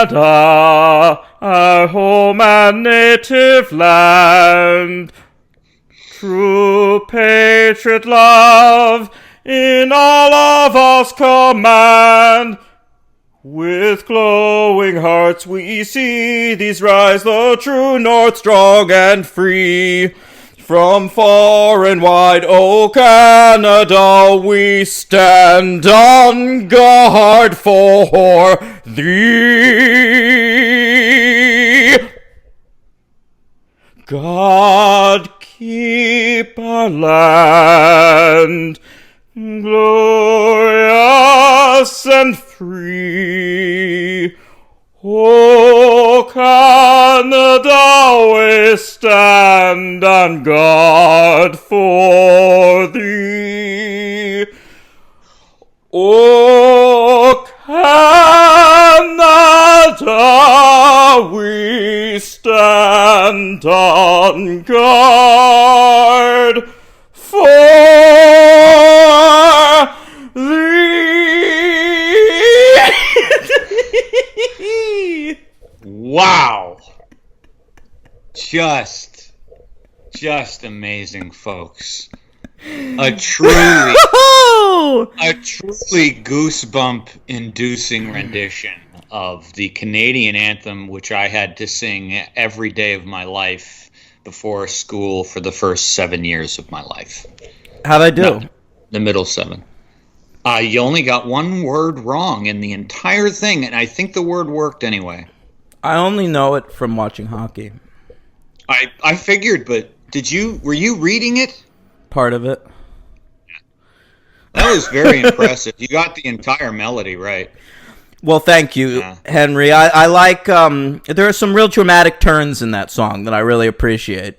Canada, our home and native land. True patriot love in all of us command. With glowing hearts we see these rise, the true North strong and free. From far and wide, O Canada, we stand on guard for thee. God keep our land glorious and free. O Canada, we stand on guard for thee. O Canada, we stand on guard for thee. Wow. Just amazing, folks. A truly goosebump inducing rendition of the Canadian anthem, which I had to sing every day of my life before school for the first 7 years of my life. How'd I do? No, the middle 7. You only got one word wrong in the entire thing, and I think the word worked anyway. I only know it from watching hockey. I figured, but were you reading it? Part of it. That was very impressive. You got the entire melody right. Well, thank you, Henry. I like, there are some real dramatic turns in that song that I really appreciate.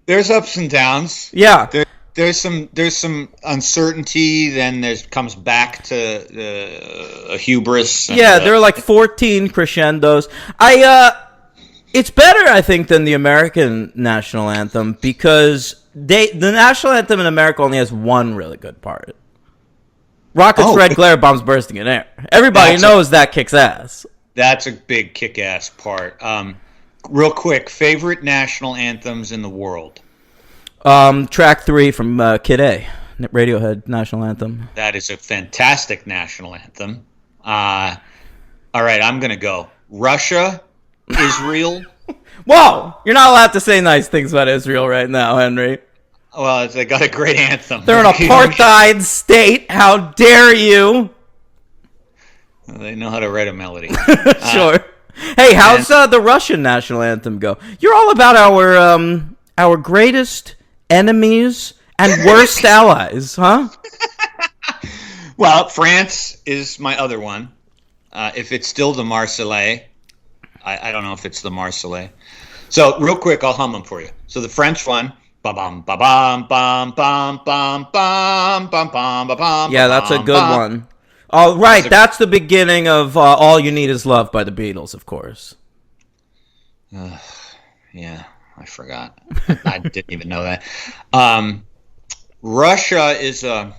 There's ups and downs. Yeah. There's some uncertainty, then there comes back to hubris. There are like 14 crescendos. It's better, I think, than the American national anthem because the national anthem in America only has one really good part. Rockets, red glare, bombs bursting in air. Everybody knows that kicks ass. That's a big kick-ass part. Real quick, favorite national anthems in the world? Track 3 from Kid A, Radiohead national anthem. That is a fantastic national anthem. All right, I'm going to go. Russia, Israel. Whoa! You're not allowed to say nice things about Israel right now, Henry. Well, they got a great anthem. They're an apartheid state. How dare you? They know how to write a melody. Sure. Hey, how's the Russian national anthem go? You're all about our greatest enemies and worst allies, huh? Well, France is my other one. If it's still the Marseillaise, I don't know if it's the Marseillaise. So, real quick, I'll hum them for you. So, the French one. Ba-bum, ba-bum, bum, bum, bum, bum, bum, bum, ba-bum, yeah, that's a good one. Oh, right, that's the beginning of All You Need Is Love by the Beatles, of course. Yeah, I forgot. I didn't even know that. Russia is a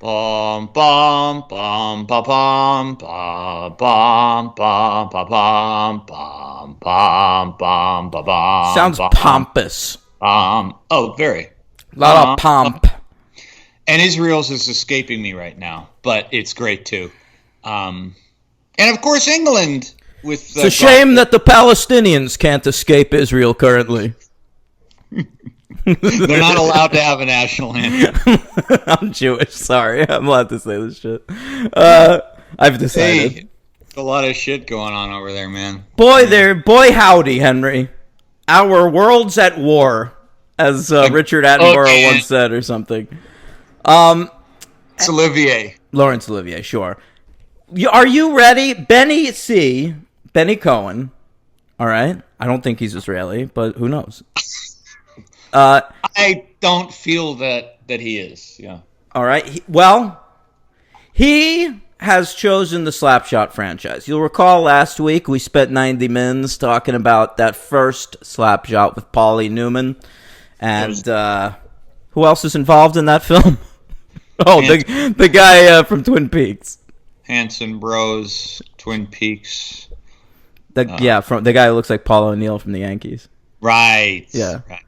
bum bum bum ba bum ba bum bum ba bum bum bum bum ba bum. Sounds pompous. Very. A lot of pomp. And Israel's is escaping me right now, but it's great too. And of course England. It's a shame that the Palestinians can't escape Israel currently. They're not allowed to have a national anthem. I'm Jewish, sorry. I'm allowed to say this shit. I've decided. Hey, a lot of shit going on over there, man. Boy howdy, Henry. Our world's at war, as Richard Attenborough once said or something. It's Olivier. Laurence Olivier, sure. Are you ready? Benny Cohen. All right. I don't think he's Israeli, but who knows? I don't feel that he is. Yeah. All right. He has chosen the Slapshot franchise. You'll recall last week we spent 90 minutes talking about that first Slapshot with Paulie Newman. And who else is involved in that film? The guy from Twin Peaks. Hanson Bros, Twin Peaks. From the guy who looks like Paul O'Neill from the Yankees. Right. Yeah. Right.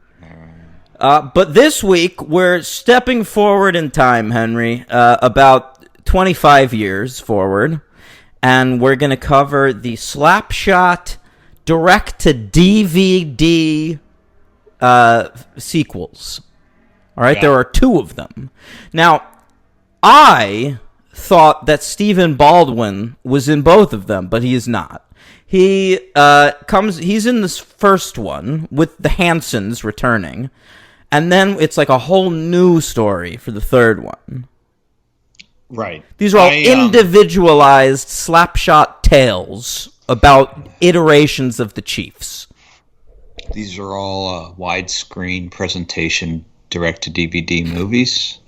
But this week, we're stepping forward in time, Henry, about 25 years forward, and we're going to cover the Slapshot direct-to-DVD sequels. All right, there are two of them. Now, I thought that Stephen Baldwin was in both of them, but he is not. He's in this first one with the Hansons returning, and then it's like a whole new story for the third one. Right. These are all individualized Slapshot tales about iterations of the Chiefs. These are all widescreen presentation direct-to-DVD movies.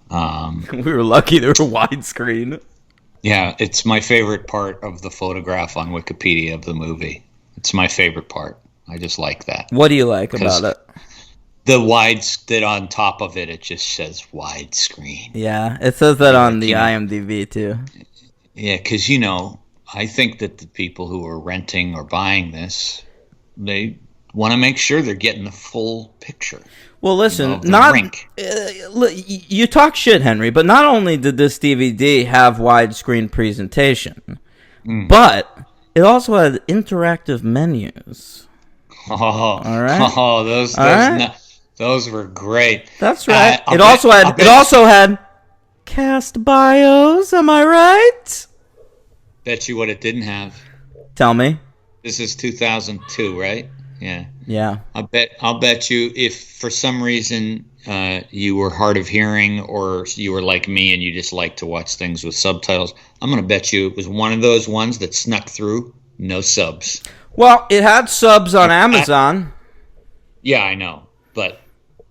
We were lucky they were widescreen. Yeah, it's my favorite part of the photograph on Wikipedia of the movie. It's my favorite part. I just like that. What do you like about it? That on top of it just says widescreen. Yeah, it says that on the IMDb too. Yeah, because, I think that the people who are renting or buying this, they want to make sure they're getting the full picture. Well, listen, rink. You talk shit, Henry, but not only did this DVD have widescreen presentation, but it also had interactive menus. Oh, all right. Oh, those were great. That's right. It also had cast bios. Am I right? Bet you what it didn't have. Tell me. This is 2002, right? Yeah. Yeah. I'll bet you if for some reason you were hard of hearing or you were like me and you just like to watch things with subtitles, I'm going to bet you it was one of those ones that snuck through, no subs. Well, it had subs on Amazon. Yeah, I know. But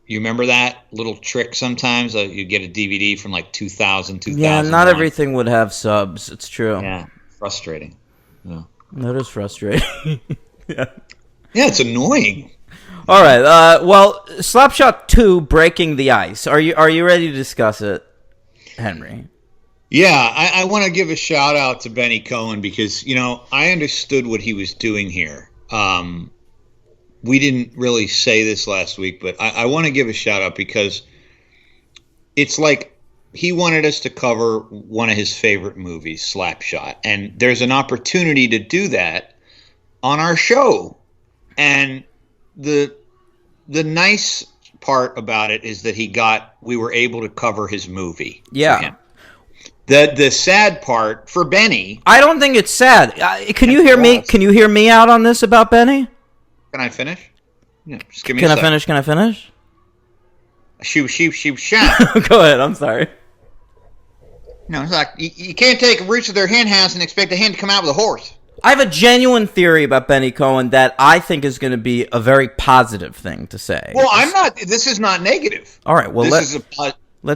you remember that little trick sometimes? You get a DVD from like 2000. Yeah, not everything would have subs. It's true. Yeah, frustrating. Yeah. That is frustrating. Yeah. Yeah, it's annoying. All right. Well, Slapshot 2, Breaking the Ice. Are you ready to discuss it, Henry? Yeah, I want to give a shout out to Benny Cohen because, I understood what he was doing here. We didn't really say this last week, but I want to give a shout out because it's like he wanted us to cover one of his favorite movies, Slapshot. And there's an opportunity to do that on our show. And the nice part about it is that we were able to cover his movie. Yeah. For him. The sad part for Benny. I don't think it's sad. Can you hear me? Can you hear me out on this about Benny? Can I finish? Yeah, just give me. Can I finish? Shoot. Go ahead. I'm sorry. It's like you can't take a root to their hen house and expect a hen to come out with a horse. I have a genuine theory about Benny Cohen that I think is going to be a very positive thing to say. Well, I'm not. This is not negative. All right. Well, let's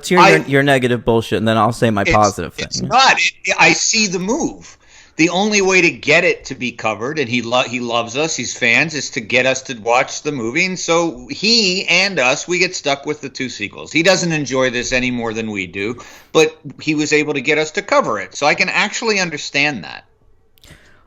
hear your negative bullshit, and then I'll say my positive thing. It's not. I see the move. The only way to get it to be covered, and he loves us, he's fans, is to get us to watch the movie. And so he and us, we get stuck with the two sequels. He doesn't enjoy this any more than we do, but he was able to get us to cover it. So I can actually understand that.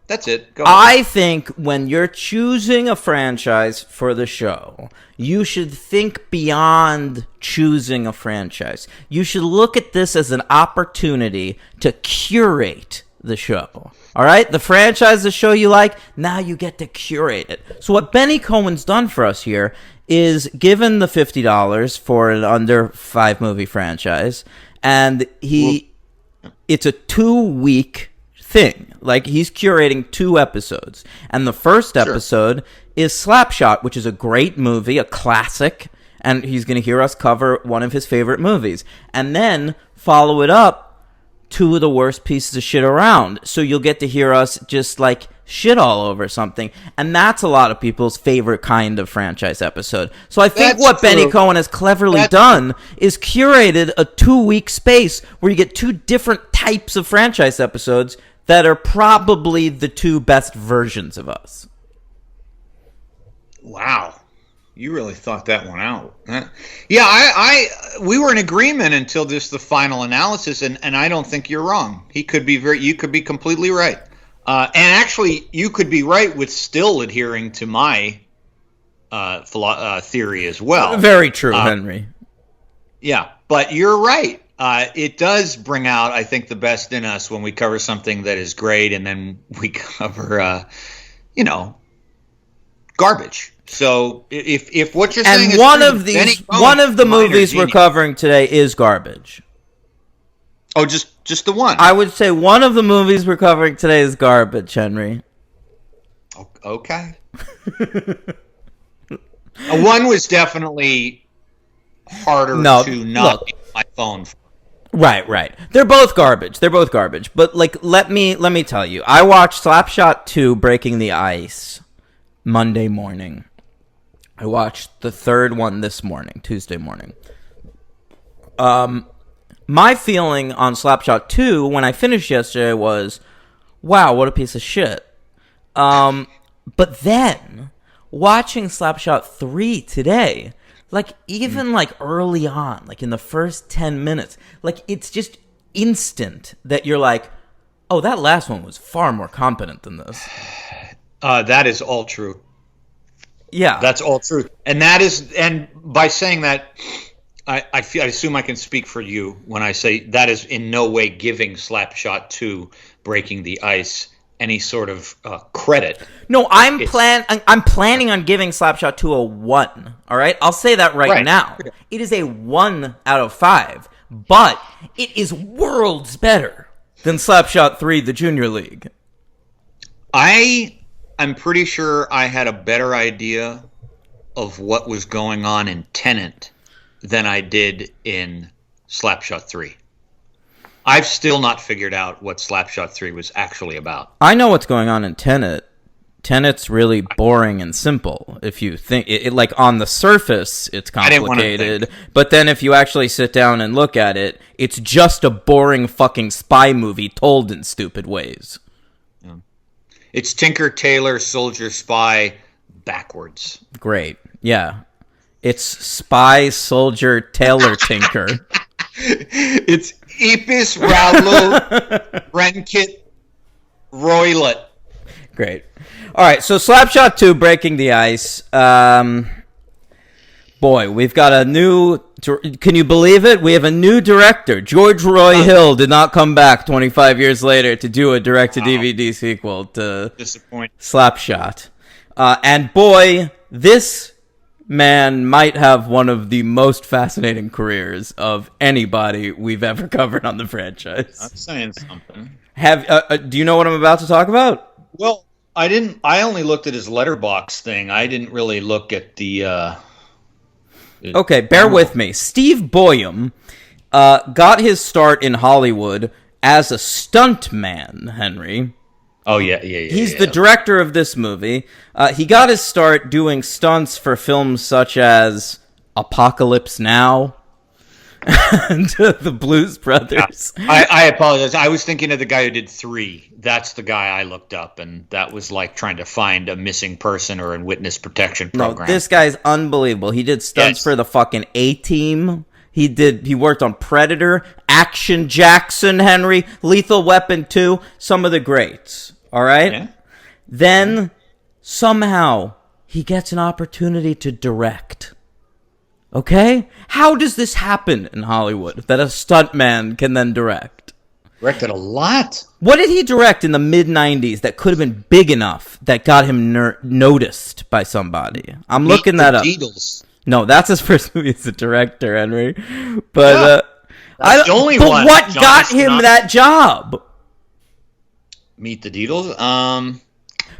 That's it. Go ahead. I think when you're choosing a franchise for the show, you should think beyond choosing a franchise. You should look at this as an opportunity to curate the show. All right? The franchise, the show you like, now you get to curate it. So what Benny Cohen's done for us here is given the $50 for an under 5 movie franchise, and it's a 2-week thing. Like, he's curating 2 episodes. And the first episode is Slapshot, which is a great movie, a classic, and he's going to hear us cover one of his favorite movies. And then follow it up 2 of the worst pieces of shit around. So you'll get to hear us just like shit all over something. And that's a lot of people's favorite kind of franchise episode. So I think what Benny Cohen has cleverly done is curated a 2-week space where you get 2 different types of franchise episodes that are probably the 2 best versions of us. Wow. You really thought that one out. Yeah, we were in agreement until just the final analysis, and I don't think you're wrong. You could be completely right. And actually, you could be right with still adhering to my theory as well. Very true, Henry. Yeah, but you're right. It does bring out, I think, the best in us when we cover something that is great, and then we cover, garbage. So if what you're saying And is one true, of Danny these, Cohn, one of the minor movies we're genius. covering today is garbage. Oh, just the one. I would say one of the movies we're covering today is garbage, Henry. Okay. One was definitely harder to not get my phone for. Right. They're both garbage. But let me tell you, I watched Slapshot 2: Breaking the Ice Monday morning. I watched the third one this morning, Tuesday morning. My feeling on Slapshot 2 when I finished yesterday was, wow, what a piece of shit. But then watching Slapshot 3 today, even early on, in the first 10 minutes, it's just instant that you're like, oh, that last one was far more competent than this. That is all true. Yeah. That's all true. And by saying that, I assume I can speak for you when I say that is in no way giving Slapshot 2 Breaking the Ice any sort of credit. No, I'm planning on giving Slapshot 2 a 1. All right, I'll say that right now. It is a 1 out of 5, but it is worlds better than Slapshot 3: The Junior League. I'm pretty sure I had a better idea of what was going on in Tenet than I did in Slapshot 3. I've still not figured out what Slapshot 3 was actually about. I know what's going on in Tenet. Tenet's really boring and simple. If you think it on the surface, it's complicated. But then if you actually sit down and look at it, it's just a boring fucking spy movie told in stupid ways. Yeah. It's Tinker, Tailor, Soldier, Spy backwards. Great. Yeah. It's Spy, Soldier, Tailor, Tinker. It's Epis, Rowlo, Renkit, Roylet. Great. All right, so Slapshot 2, Breaking the Ice. Boy, we've got a new... Can you believe it? We have a new director. George Roy Hill did not come back 25 years later to do a direct-to-DVD sequel to Slapshot. And boy, this man might have one of the most fascinating careers of anybody we've ever covered on the franchise. I'm saying something. Do you know what I'm about to talk about? Well, I didn't. I only looked at his letterbox thing. I didn't really look at the. Okay, bear with me. Steve Boyum got his start in Hollywood as a stuntman, Henry. Oh, yeah. He's the director of this movie. He got his start doing stunts for films such as Apocalypse Now and The Blues Brothers. Yeah. I apologize. I was thinking of the guy who did 3. That's the guy I looked up, and that was like trying to find a missing person or a witness protection program. No, this guy's unbelievable. He did stunts for the fucking A-Team. He worked on Predator, Action Jackson, Henry, Lethal Weapon 2, some of the greats. All right? Yeah. Then, somehow, he gets an opportunity to direct. Okay? How does this happen in Hollywood, that a stuntman can then direct? Directed a lot. What did he direct in the mid-90s that could have been big enough that got him noticed by somebody? I'm looking that up. Beatles. No, that's his first movie as a director, Henry. But that's the only one. What got him that job? Meet the Deedles?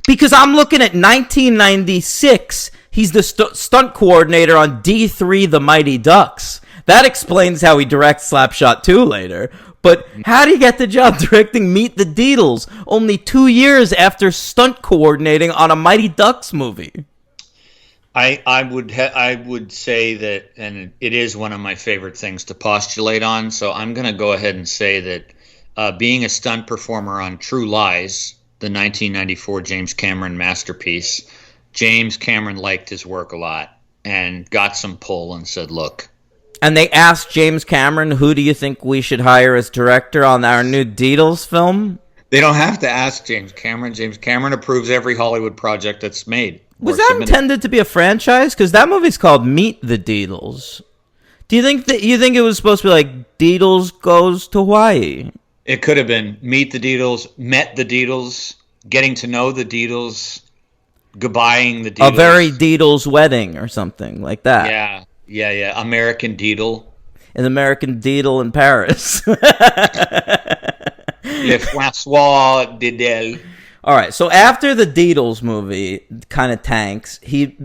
Because I'm looking at 1996. He's the stunt coordinator on D3 The Mighty Ducks. That explains how he directs Slapshot 2 later. But how did he get the job directing Meet the Deedles only 2 years after stunt coordinating on a Mighty Ducks movie? I would say that, and it is one of my favorite things to postulate on, so I'm going to go ahead and say that being a stunt performer on True Lies, the 1994 James Cameron masterpiece, James Cameron liked his work a lot and got some pull and said, look. And they asked James Cameron, who do you think we should hire as director on our new Deedles film? They don't have to ask James Cameron. James Cameron approves every Hollywood project that's made. Was that intended to be a franchise? Because that movie's called Meet the Deedles. Do you think it was supposed to be like Deedles Goes to Hawaii? It could have been Meet the Deedles, Met the Deedles, Getting to Know the Deedles, Goodbying the Deedles. A very Deedles wedding or something like that. Yeah. American Deedle. An American Deedle in Paris. Le François Dedel. All right, so after the Deedles movie kind of tanks, he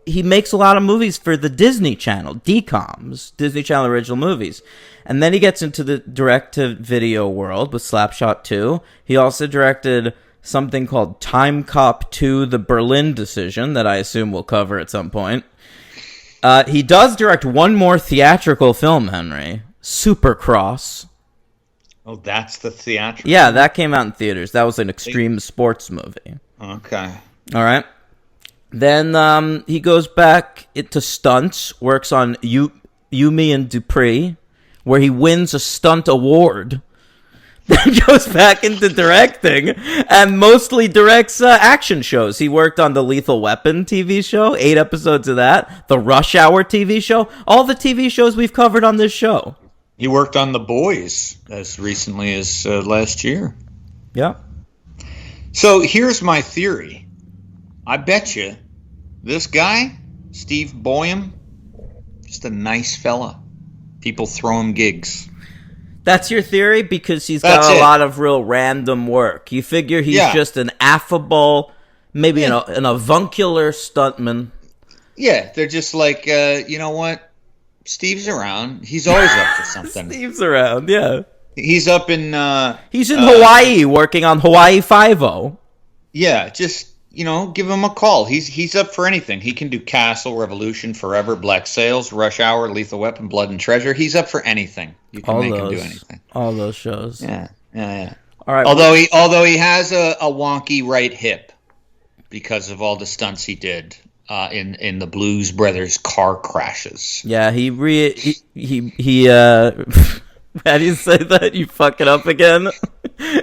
makes a lot of movies for the Disney Channel, DCOMs, Disney Channel original movies. And then he gets into the direct-to-video world with Slapshot 2. He also directed something called Time Cop 2, The Berlin Decision, that I assume we'll cover at some point. He does direct one more theatrical film, Henry, Supercross. Oh, that's the theatrical? Yeah, that came out in theaters. That was an extreme sports movie. Okay. All right. Then he goes back into stunts, works on Yumi and Dupree, where he wins a stunt award. Then goes back into directing and mostly directs action shows. He worked on the Lethal Weapon TV show, 8 episodes of that, the Rush Hour TV show, all the TV shows we've covered on this show. He worked on The Boys as recently as last year. Yeah. So here's my theory. I bet you this guy, Steve Boyum, just a nice fella. People throw him gigs. That's your theory? Because he's got a lot of real random work. You figure he's just an affable, maybe an avuncular stuntman. Yeah, they're just like, you know what? Steve's around. He's always up for something. Steve's around, yeah. He's up in... he's in Hawaii working on Hawaii Five-0. Yeah, just, give him a call. He's up for anything. He can do Castle, Revolution, Forever, Black Sails, Rush Hour, Lethal Weapon, Blood and Treasure. He's up for anything. You can make him do anything. All those shows. Yeah. All right. Although he has a wonky right hip because of all the stunts he did in the Blues Brothers car crashes. Yeah, he how do you say that? You fuck it up again?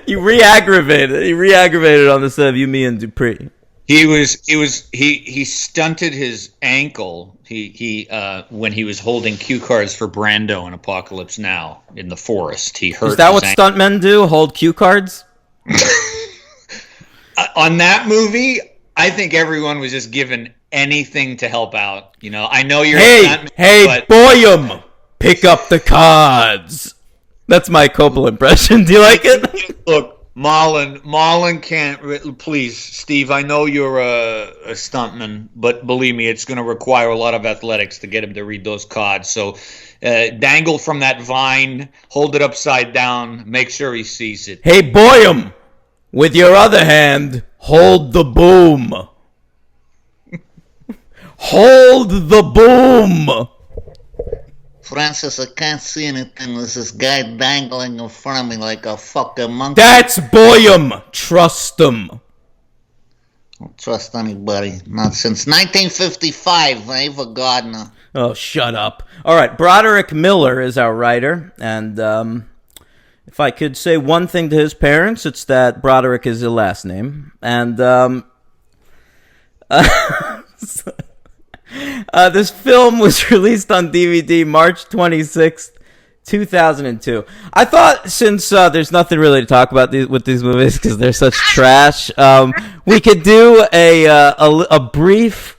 You re-aggravated. He re-aggravated on the set of You, Me, and Dupree. He stunted his ankle. He when he was holding cue cards for Brando in Apocalypse Now in the forest. He hurt. Is that what ankle. Stuntmen do? Hold cue cards? On that movie, I think everyone was just given anything to help out. I know you're. Hey, Boyum, pick up the cards. That's my Coppola impression. Do you like it? Look, Marlon can't. Please, Steve. I know you're a stuntman, but believe me, it's going to require a lot of athletics to get him to read those cards. So, dangle from that vine, hold it upside down, make sure he sees it. Hey, Boyum, with your other hand, hold the boom. Hold the boom. Francis, I can't see anything. There's this guy dangling in front of me like a fucking monkey. That's Boyum. Trust him. Don't trust anybody. Not since 1955, Ava Gardner. Oh, shut up. All right, Broderick Miller is our writer, and if I could say one thing to his parents, it's that Broderick is his last name. And this film was released on DVD March 26th, 2002. I thought since there's nothing really to talk about with these movies because they're such trash, we could do a brief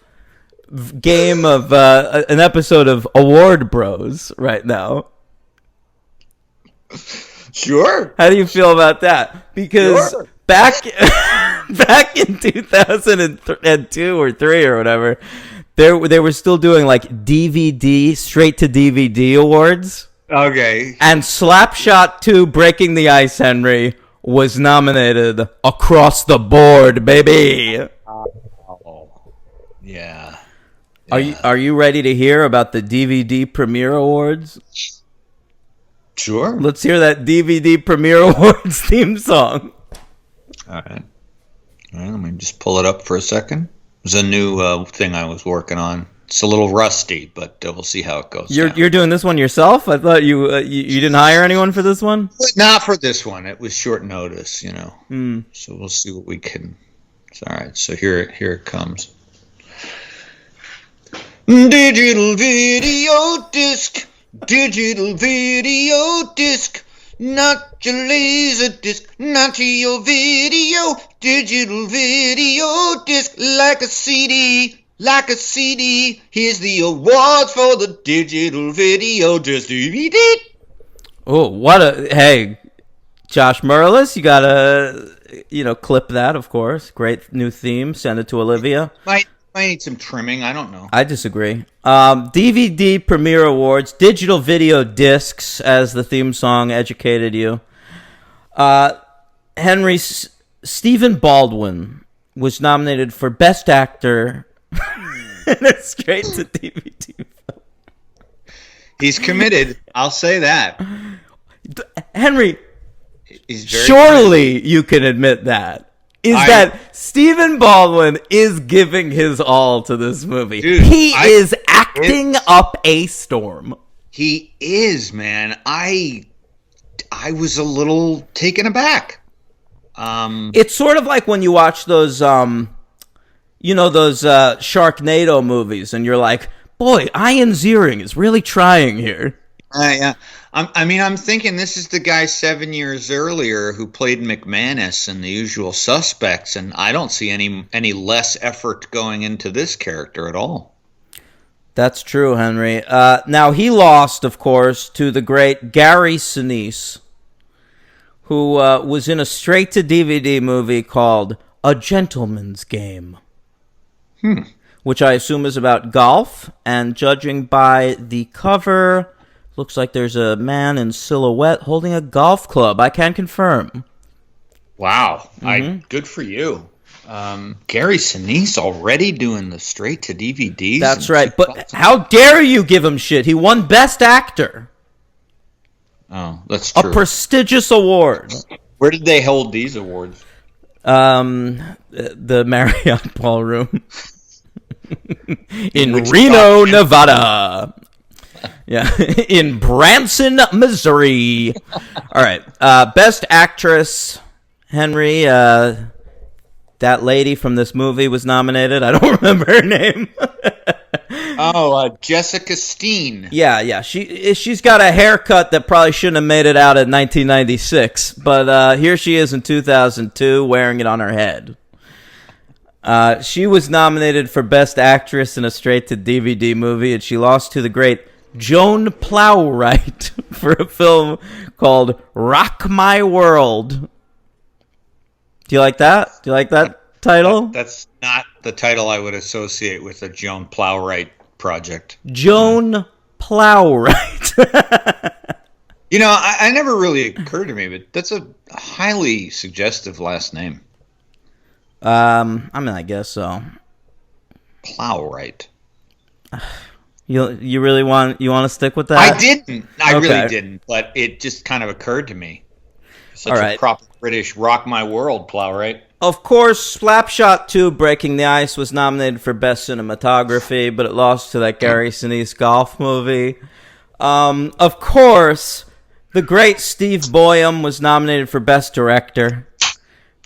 game of an episode of Award Bros right now. Sure. How do you feel about that? Because back in 2002 or 3 or whatever, they were still doing like DVD, straight to DVD awards. Okay. And Slapshot 2 Breaking the Ice, Henry, was nominated across the board, baby. Yeah. Are you ready to hear about the DVD Premiere Awards? Sure. Let's hear that DVD Premiere Awards theme song. All right. Let me just pull it up for a second. It was a new thing I was working on. It's a little rusty, but we'll see how it goes. You're doing this one yourself? I thought you didn't hire anyone for this one. Not for this one. It was short notice, you know. So we'll see what we can. It's all right. So here it comes. Digital video disc. Digital video disc. Not your laser disc, not your video. Digital video disc, like a CD. Like a CD, here's the awards for the digital video disc DVD. Oh, hey, Josh Merlis, you gotta, clip that, of course. Great new theme. Send it to Olivia. Might need some trimming. I don't know. I disagree. DVD Premiere Awards, digital video discs, as the theme song educated you. Henry Stephen Baldwin was nominated for Best Actor in a straight-to-DVD film. He's committed. I'll say that. Henry, He's surely committed. You can admit that. That Stephen Baldwin is giving his all to this movie. Dude, he is acting up a storm. He is, man. I was a little taken aback. It's sort of like when you watch those those Sharknado movies, and you're like, boy, Ian Ziering is really trying here. Yeah. I'm thinking this is the guy 7 years earlier who played McManus in The Usual Suspects, and I don't see any less effort going into this character at all. That's true, Henry. Now, he lost, of course, to the great Gary Sinise, who was in a straight-to-DVD movie called A Gentleman's Game. Which I assume is about golf, and judging by the cover, looks like there's a man in silhouette holding a golf club. I can confirm. Wow. Good for you. Gary Sinise already doing the straight-to-DVDs. That's right, but how dare you give him shit? He won Best Actor. Oh, that's true. A prestigious award. Where did they hold these awards? The Marriott Ballroom in Reno, Nevada. Yeah, in Branson, Missouri. All right, Best Actress, Henry. That lady from this movie was nominated. I don't remember her name. Jessica Steen. Yeah. She's got a haircut that probably shouldn't have made it out in 1996, but here she is in 2002 wearing it on her head. She was nominated for Best Actress in a straight-to-DVD movie, and she lost to the great Joan Plowright for a film called Rock My World. Do you like that? Do you like that title? That's not the title I would associate with a Joan Plowright project. Joan Plowright. I never really occurred to me, but that's a highly suggestive last name. I guess so. Plowright. You really want to stick with that? I didn't. I really didn't, but it just kind of occurred to me. Such a proper British Rock My World, Plowright. Of course, Slapshot 2 Breaking the Ice was nominated for Best Cinematography, but it lost to that Gary Sinise golf movie. Of course, the great Steve Boyum was nominated for Best Director,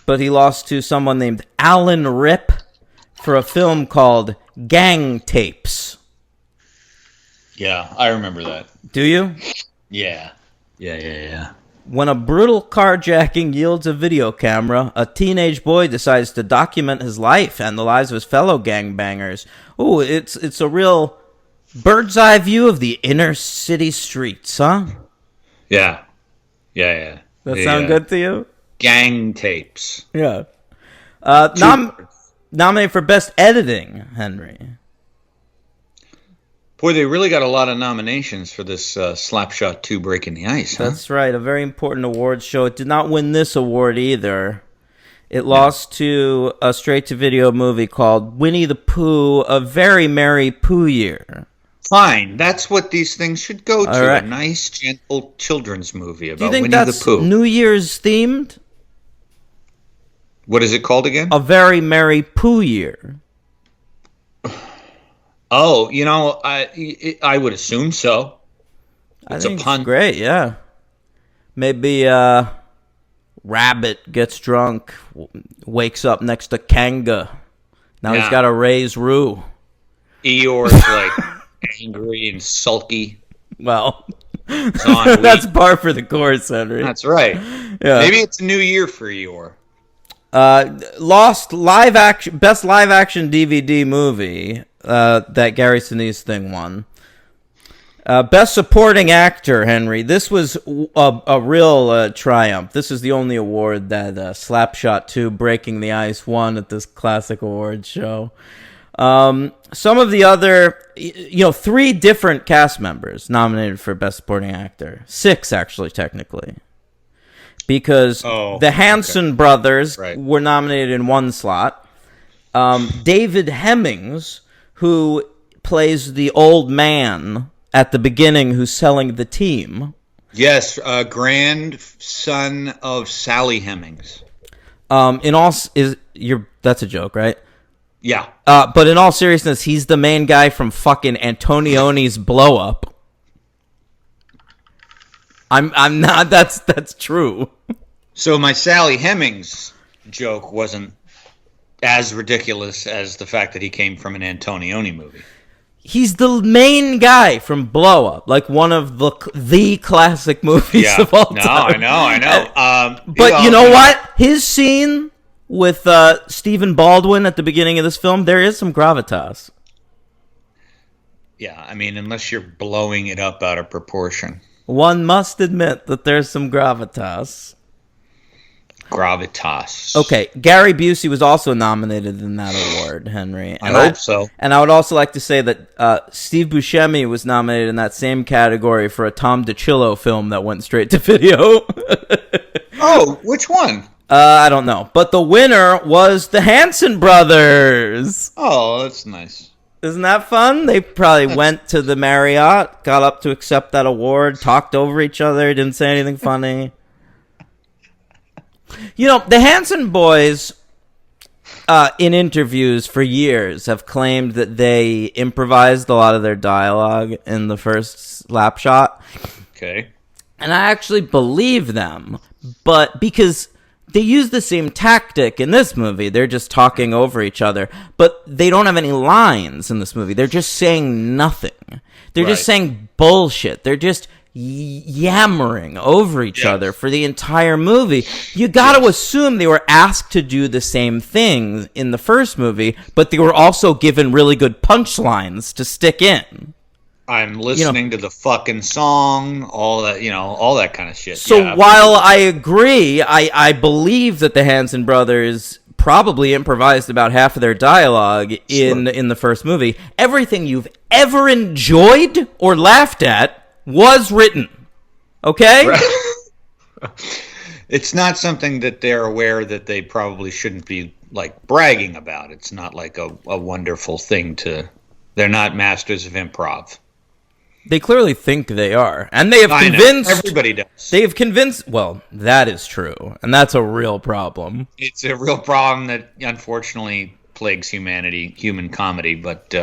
but he lost to someone named Alan Ripp for a film called Gang Tapes. Yeah, I remember that. Do you? Yeah. When a brutal carjacking yields a video camera, a teenage boy decides to document his life and the lives of his fellow gangbangers. Ooh, it's a real bird's eye view of the inner city streets, huh? Yeah. That sound good to you? Gang Tapes. Yeah. Nominated for Best Editing, Henry. Boy, they really got a lot of nominations for this Slapshot 2 Breaking the Ice, huh? That's right, a very important awards show. It did not win this award either. It lost to a straight-to-video movie called Winnie the Pooh, A Very Merry Pooh Year. Fine, that's what these things should go to. Right. A nice, gentle children's movie about Do you think Winnie that's the Pooh. New Year's themed? What is it called again? A Very Merry Pooh Year. Oh, I would assume so. I It's a think pun. it's great, yeah. Maybe Rabbit gets drunk, wakes up next to Kanga. Now he's Yeah. got to raise Rue. Eeyore's like angry and sulky. Well, on that's weed. par for the course, Henry. That's right. Yeah. Maybe it's a new year for Eeyore. Lost live action, best live action DVD movie that Gary Sinise thing won. Best supporting actor, Henry. This was a real triumph. This is the only award that Slapshot 2 Breaking the Ice won at this classic awards show. Some of the other, 3 different cast members nominated for best supporting actor. 6, actually, technically. Because the Hanson brothers were nominated in 1 slot. David Hemmings, who plays the old man at the beginning who's selling the team. Yes, grandson of Sally Hemings. That's a joke, right? Yeah. But in all seriousness, he's the main guy from fucking Antonioni's Blow Up. I'm not. That's true. So my Sally Hemings joke wasn't as ridiculous as the fact that he came from an Antonioni movie. He's the main guy from Blow Up, like one of the classic movies of all time. I know. But you know what? His scene with Stephen Baldwin at the beginning of this film, there is some gravitas. Yeah, I mean, unless you're blowing it up out of proportion. One must admit that there's some gravitas. Gravitas. Okay, Gary Busey was also nominated in that award, Henry. I hope so. And I would also like to say that Steve Buscemi was nominated in that same category for a Tom DiCillo film that went straight to video. Oh, which one? I don't know. But the winner was the Hanson brothers. Oh, that's nice. Isn't that fun? They probably went to the Marriott, got up to accept that award, talked over each other, didn't say anything funny. The Hanson boys, in interviews for years, have claimed that they improvised a lot of their dialogue in the first Slapshot. Okay. And I actually believe them, but because they use the same tactic in this movie, they're just talking over each other, but they don't have any lines in this movie. They're just saying nothing. They're just saying bullshit. They're just yammering over each other for the entire movie. You got to assume they were asked to do the same thing in the first movie, but they were also given really good punchlines to stick in. I'm listening to the fucking song, all that kind of shit. So while I agree, I believe that the Hanson brothers probably improvised about half of their dialogue in the first movie, everything you've ever enjoyed or laughed at was written. Okay? It's not something that they're aware that they probably shouldn't be like bragging about. It's not like a wonderful thing to. They're not masters of improv. They clearly think they are. And they have convinced. Everybody does. They have convinced. Well, that is true. And that's a real problem. It's a real problem that unfortunately plagues human comedy, but.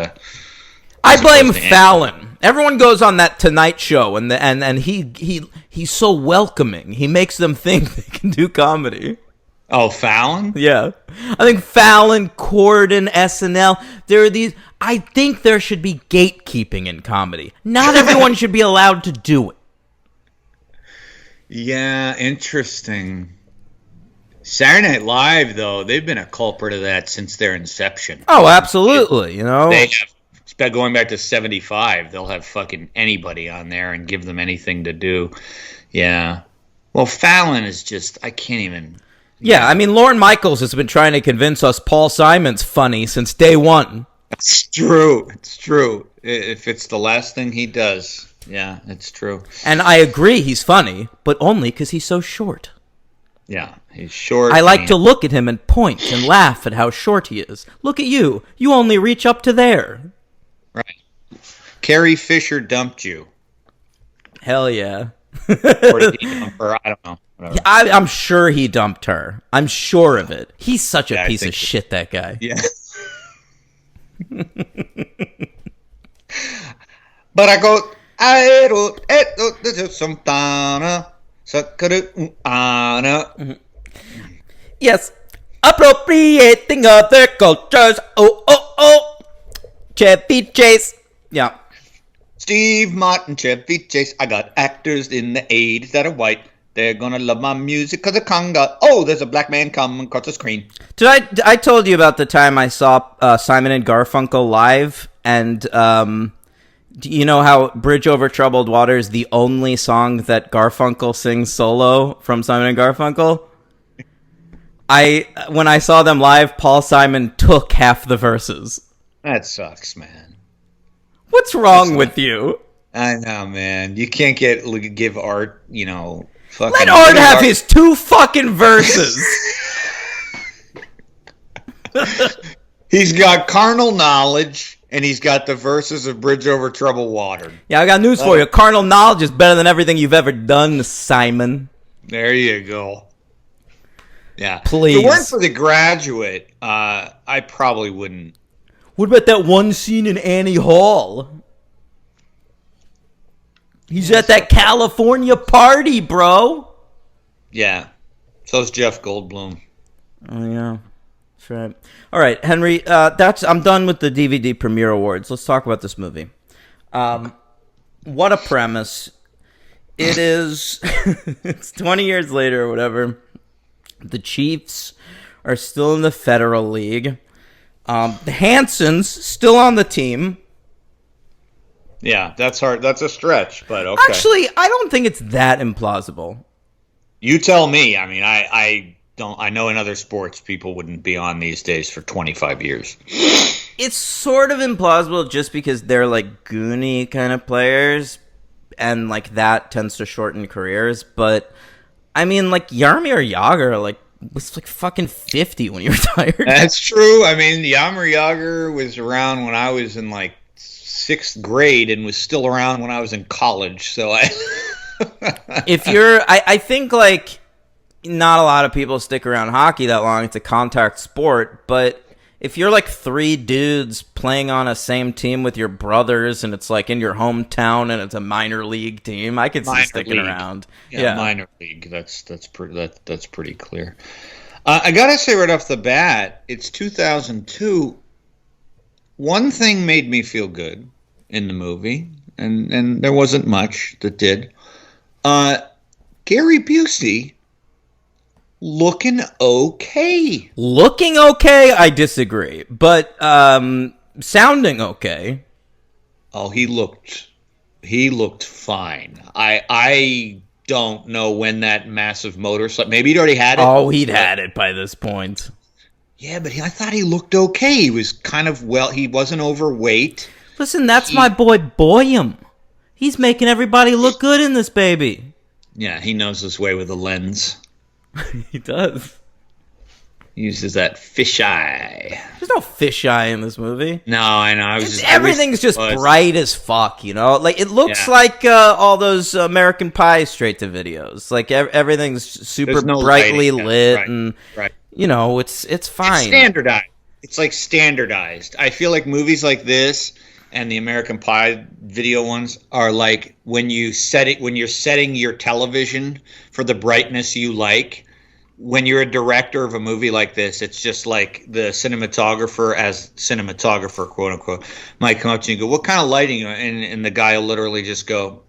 I blame Fallon. Everyone goes on that Tonight Show, and he's so welcoming. He makes them think they can do comedy. Oh, Fallon? Yeah, I think Fallon, Corden, SNL. There are these. I think there should be gatekeeping in comedy. Not everyone should be allowed to do it. Yeah, interesting. Saturday Night Live, though, they've been a culprit of that since their inception. Oh, absolutely. They have. Going back to 75, they'll have fucking anybody on there and give them anything to do. Yeah. Well, Fallon is just, I can't even. Yeah, I mean, Lorne Michaels has been trying to convince us Paul Simon's funny since day one. It's true. It's true. If it's the last thing he does, yeah, it's true. And I agree he's funny, but only because he's so short. Yeah, he's short. I like to look at him and point and laugh at how short he is. Look at you. You only reach up to there. Right. Carrie Fisher dumped you. Hell yeah. Or did he dump her? I don't know. Whatever. I'm sure he dumped her. I'm sure of it. He's such a piece of shit, that guy. Yeah. But I go, I do some dana, sakaru ana. Yes, appropriating other cultures. Oh, oh, oh. Chevy Chase. Yeah. Steve Martin, Chevy Chase. I got actors in the 80s that are white. They're gonna love my music because of conga. Oh, there's a black man coming across the screen. I told you about the time I saw Simon and Garfunkel live, and do you know how Bridge Over Troubled Water is the only song that Garfunkel sings solo from Simon and Garfunkel? When I saw them live, Paul Simon took half the verses. That sucks, man. What's wrong with you? I know, man. You can't give Art, fucking. Let Art have his 2 fucking verses. He's got carnal knowledge, and he's got the verses of Bridge Over Troubled Water. Yeah, I got news for you. Carnal knowledge is better than everything you've ever done, Simon. There you go. Yeah. Please. If it weren't for The Graduate, I probably wouldn't. What about that one scene in Annie Hall? He's at that California party, bro. Yeah. So's Jeff Goldblum. Oh, yeah. That's right. All right, Henry, I'm done with the DVD Premiere Awards. Let's talk about this movie. What a premise. It is, it's 20 years later or whatever. The Chiefs are still in the Federal League. The Hansons still on the team. Yeah, that's hard. That's a stretch, but okay. Actually, I don't think it's that implausible. You tell me. I mean, I don't. I know in other sports people wouldn't be on these days for 25 years. It's sort of implausible just because they're like Goonie kind of players, and like that tends to shorten careers. But I mean, like Jaromir Jagr, was like fucking 50 when he retired. That's true. I mean, Jaromir Jagr was around when I was in like 6th grade and was still around when I was in college. So I think like not a lot of people stick around hockey that long. It's a contact sport, but if you're like 3 dudes playing on a same team with your brothers and it's like in your hometown and it's a minor league team, I could see sticking around. Yeah, minor league. That's pretty clear. I gotta say right off the bat, it's 2002. One thing made me feel good in the movie, and there wasn't much that did. Gary Busey looking okay. Looking okay, I disagree. But sounding okay. Oh, he looked fine. I don't know when that massive motorcycle. Maybe he'd already had it. Oh, he'd had it by this point. Yeah, but I thought he looked okay. He was kind of he wasn't overweight. Listen, that's my boy Boyum. He's making everybody look good in this baby. Yeah, he knows his way with a lens. He does. He uses that fisheye. There's no fisheye in this movie. No, I know. Everything's just bright as fuck, Like, it looks like all those American Pie straight-to-videos. Like, everything's super brightly lit, and, it's fine. It's standardized. It's, like, standardized. I feel like movies like this and the American Pie video ones are like when you're setting your television for the brightness you like. When you're a director of a movie like this, it's just like the cinematographer, as cinematographer, quote unquote, might come up to you and go, "What kind of lighting?" And the guy will literally just go,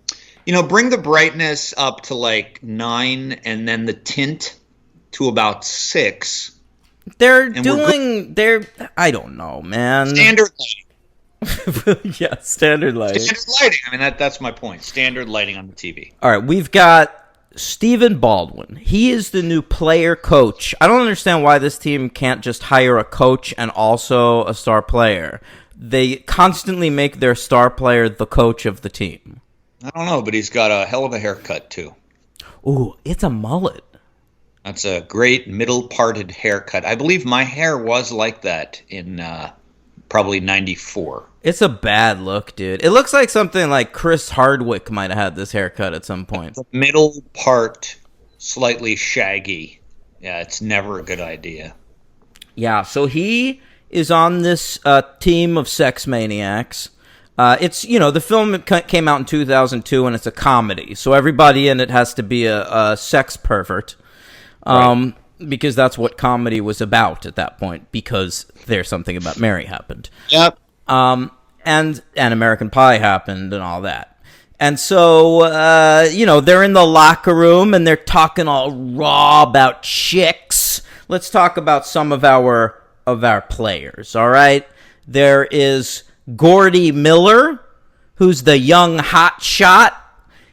bring the brightness up to like 9 and then the tint to about 6. I don't know, man. Standard lighting. Yeah, standard lighting. Standard lighting. I mean, that's my point. Standard lighting on the TV. All right, we've got Stephen Baldwin. He is the new player coach. I don't understand why this team can't just hire a coach and also a star player. They constantly make their star player the coach of the team. I don't know, but he's got a hell of a haircut, too. Ooh, it's a mullet. That's a great middle-parted haircut. I believe my hair was like that in probably 94. It's a bad look, dude. It looks like something like Chris Hardwick might have had this haircut at some point. The middle part, slightly shaggy. Yeah, it's never a good idea. Yeah, so he is on this team of sex maniacs. It's, the film came out in 2002, and it's a comedy, so everybody in it has to be a sex pervert, Right. because that's what comedy was about at that point, because There's Something About Mary happened. Yep. And American Pie happened and all that. And so, they're in the locker room and they're talking all raw about chicks. Let's talk about some of our players, all right? There is Gordy Miller, who's the young hot shot.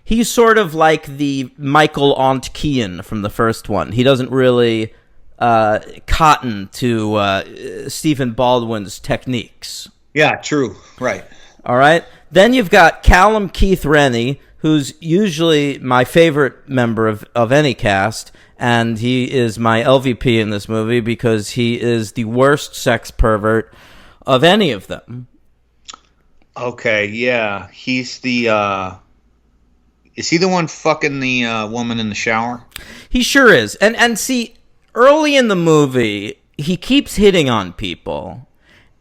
He's sort of like the Michael Ontkean from the first one. He doesn't really cotton to Stephen Baldwin's techniques. Yeah, true. Right. All right. Then you've got Callum Keith Rennie, who's usually my favorite member of any cast, and he is my LVP in this movie because he is the worst sex pervert of any of them. Okay, yeah. He's the is he the one fucking the woman in the shower? He sure is. And see, early in the movie, he keeps hitting on people,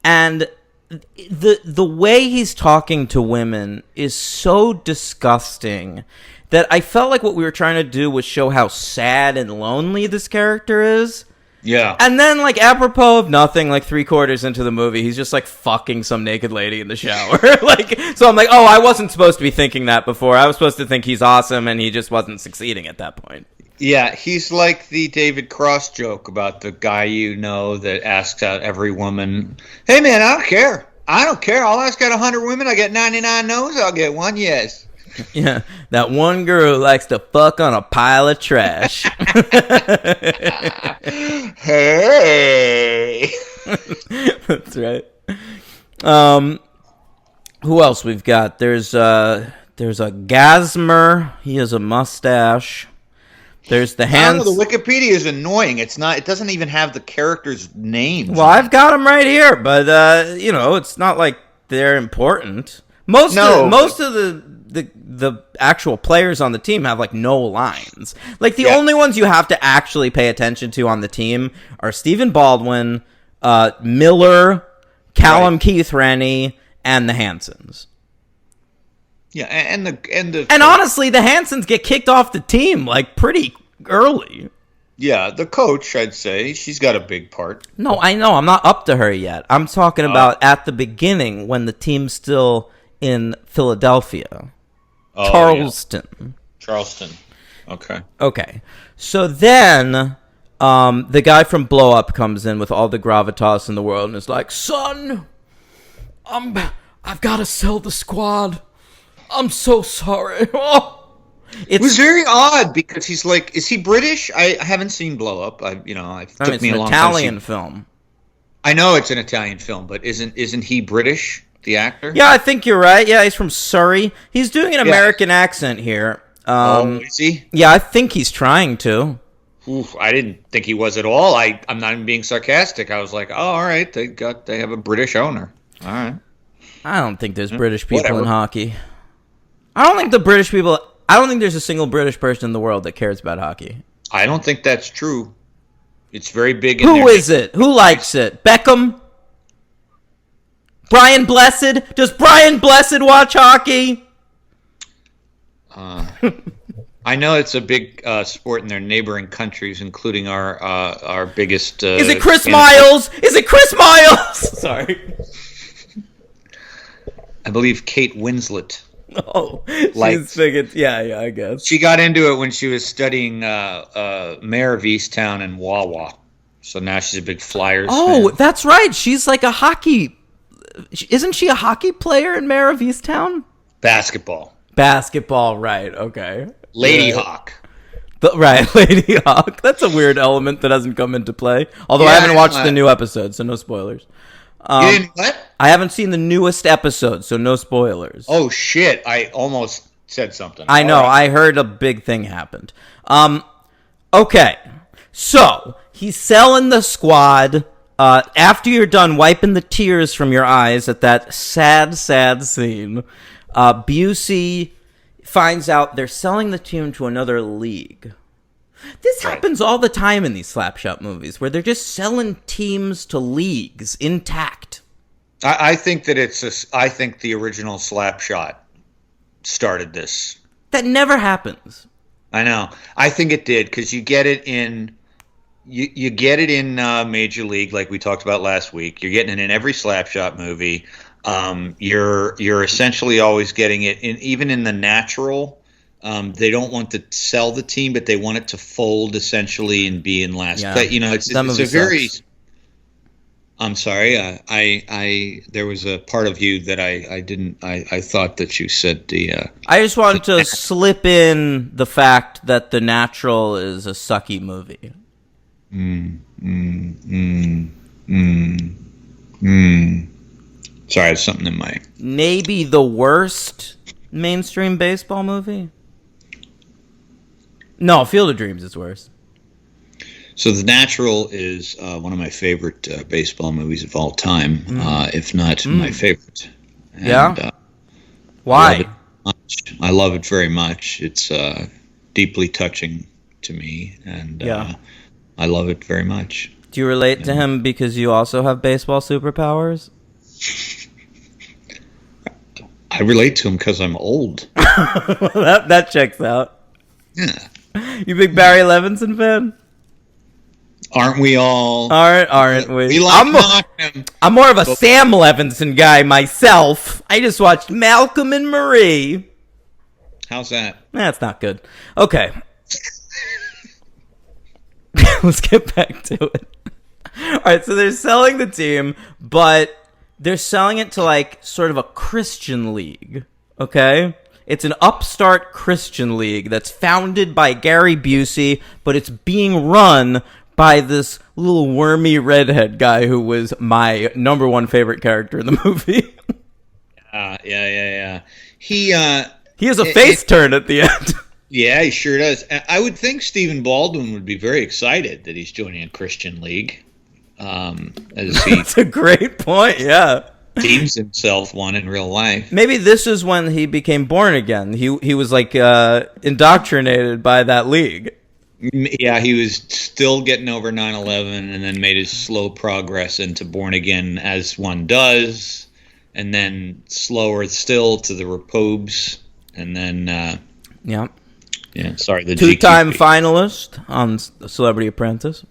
and the way he's talking to women is so disgusting that I felt like what we were trying to do was show how sad and lonely this character is. Yeah. And then, like, apropos of nothing, like 3/4 into the movie, he's just, like, fucking some naked lady in the shower. So I'm like, oh, I wasn't supposed to be thinking that before. I was supposed to think he's awesome, and he just wasn't succeeding at that point. Yeah, he's like the David Cross joke about the guy that asks out every woman, hey, man, I don't care. I'll ask out 100 women. I get 99 no's. I'll get one yes. Yeah, that one girl who likes to fuck on a pile of trash. Hey. That's right. Who else we've got? There's a Gasmer. He has a mustache. There's the I hands. don't know, the Wikipedia is annoying. It doesn't even have the characters' names. Well, I've got them right here, but it's not like they're important. Most of the actual players on the team have like no lines. Like the only ones you have to actually pay attention to on the team are Stephen Baldwin, Miller, Callum Keith Rennie, and the Hansons. Yeah, and honestly, the Hansons get kicked off the team like pretty early. Yeah, the coach, I'd say, she's got a big part. No, I know. I'm not up to her yet. I'm talking about at the beginning when the team's still in Philadelphia. Oh, Charleston. Yeah. Charleston. Okay. Okay. So then the guy from Blow Up comes in with all the gravitas in the world and is like, son, I've got to sell the squad. I'm so sorry. It was very odd because he's like, is he British? I haven't seen Blow Up. It's an long Italian film. I know it's an Italian film, but isn't he British, the actor? Yeah, I think you're right. Yeah, he's from Surrey. He's doing an American accent here. Is he? Yeah, I think he's trying to. Oof, I didn't think he was at all. I'm not even being sarcastic. I was like, oh, all right, they have a British owner. All right. I don't think there's British people in hockey. I don't think there's a single British person in the world that cares about hockey. I don't think that's true. It's very big. Who is it? Who likes it? Beckham? Brian Blessed? Does Brian Blessed watch hockey? I know it's a big sport in their neighboring countries, including our biggest. Is it Chris Miles? Is it Chris Miles? Sorry. I believe Kate Winslet. Oh, she's figured. Yeah, I guess. She got into it when she was studying Mayor of Easttown and Wawa. So now she's a big Flyers fan. That's right. She's like a hockey... Isn't she a hockey player in Mayor of Easttown? Basketball, right. Okay. Lady Hawk. Right, Lady Hawk. That's a weird element that hasn't come into play. Although I haven't watched the new episode, so no spoilers. You didn't what? I haven't seen the newest episode, so no spoilers. Oh, shit. I almost said something. I know. Right. I heard a big thing happened. Okay. So, he's selling the squad. After you're done wiping the tears from your eyes at that sad, sad scene, Busey finds out they're selling the team to another league. This happens all the time in these Slapshot movies, where they're just selling teams to leagues intact. I think that I think the original Slapshot started this. That never happens. I know. I think it did because you get it in. You get it in Major League, like we talked about last week. You're getting it in every Slapshot movie. You're essentially always getting it in, even in The Natural. They don't want to sell the team, but they want it to fold essentially and be in last place. You know, it's a very. Sucks. I'm sorry. There was a part of you that I didn't. I thought that you said the. I just wanted to slip in the fact that The Natural is a sucky movie. Sorry, I have something in my. Maybe the worst mainstream baseball movie? No, Field of Dreams is worse. So The Natural is one of my favorite baseball movies of all time, if not my favorite. And, yeah? Why? I love it very much. It's deeply touching to me, and I love it very much. Do you relate to him because you also have baseball superpowers? I relate to him because I'm old. that checks out. Yeah. You big Barry Levinson fan? Aren't we all? Aren't we? We like him. I'm more of a Sam Levinson guy myself. I just watched Malcolm and Marie. How's that? That's not good. Okay. Let's get back to it. All right, so they're selling the team, but they're selling it to like sort of a Christian league, okay? It's an upstart Christian league that's founded by Gary Busey, but it's being run by this little wormy redhead guy who was my number one favorite character in the movie. Yeah. He has a face turn at the end. Yeah, he sure does. I would think Stephen Baldwin would be very excited that he's joining a Christian league. That's a great point, yeah. Deems himself one in real life. Maybe this is when he became born again. He was like indoctrinated by that league. Yeah, he was still getting over 9/11 and then made his slow progress into born again as one does, and then slower still to the Repobes, and then the two-time GQP. finalist on Celebrity Apprentice.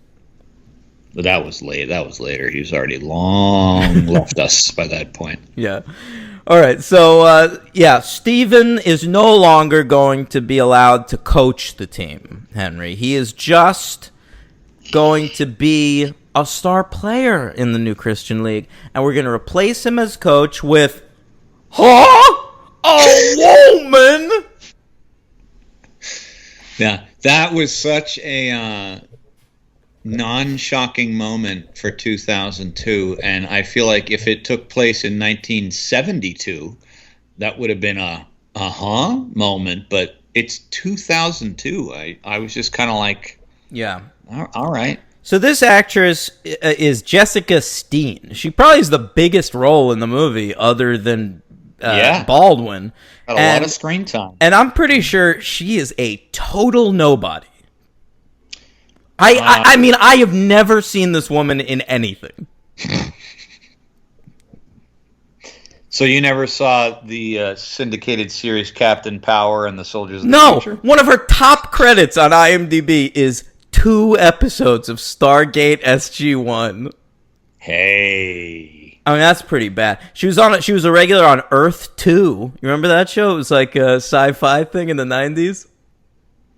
But that was late. That was later. He was already long left us by that point. Yeah. All right. So, Steven is no longer going to be allowed to coach the team, Henry. He is just going to be a star player in the new Christian League. And we're going to replace him as coach with, a woman? Yeah. That was such a non-shocking moment for 2002, and I feel like if it took place in 1972, that would have been a moment, but it's 2002. I was just kind of like, yeah, all right. So this actress is Jessica Steen. She probably is the biggest role in the movie other than Baldwin. Got a lot of screen time. And I'm pretty sure she is a total nobody. I mean, I have never seen this woman in anything. So you never saw the syndicated series Captain Power and the Soldiers of the Future? No, one of her top credits on IMDb is 2 episodes of Stargate SG-1. Hey. I mean, that's pretty bad. She was a regular on Earth 2. You remember that show? It was like a sci-fi thing in the 90s.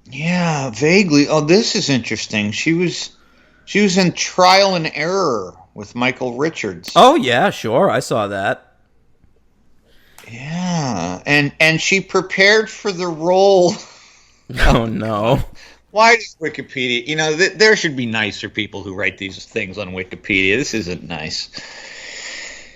Yeah, vaguely. Oh, this is interesting. She was in Trial and Error with Michael Richards. Oh yeah, sure. I saw that. Yeah, and she prepared for the role. Oh no. Why does Wikipedia? You know, there should be nicer people who write these things on Wikipedia. This isn't nice.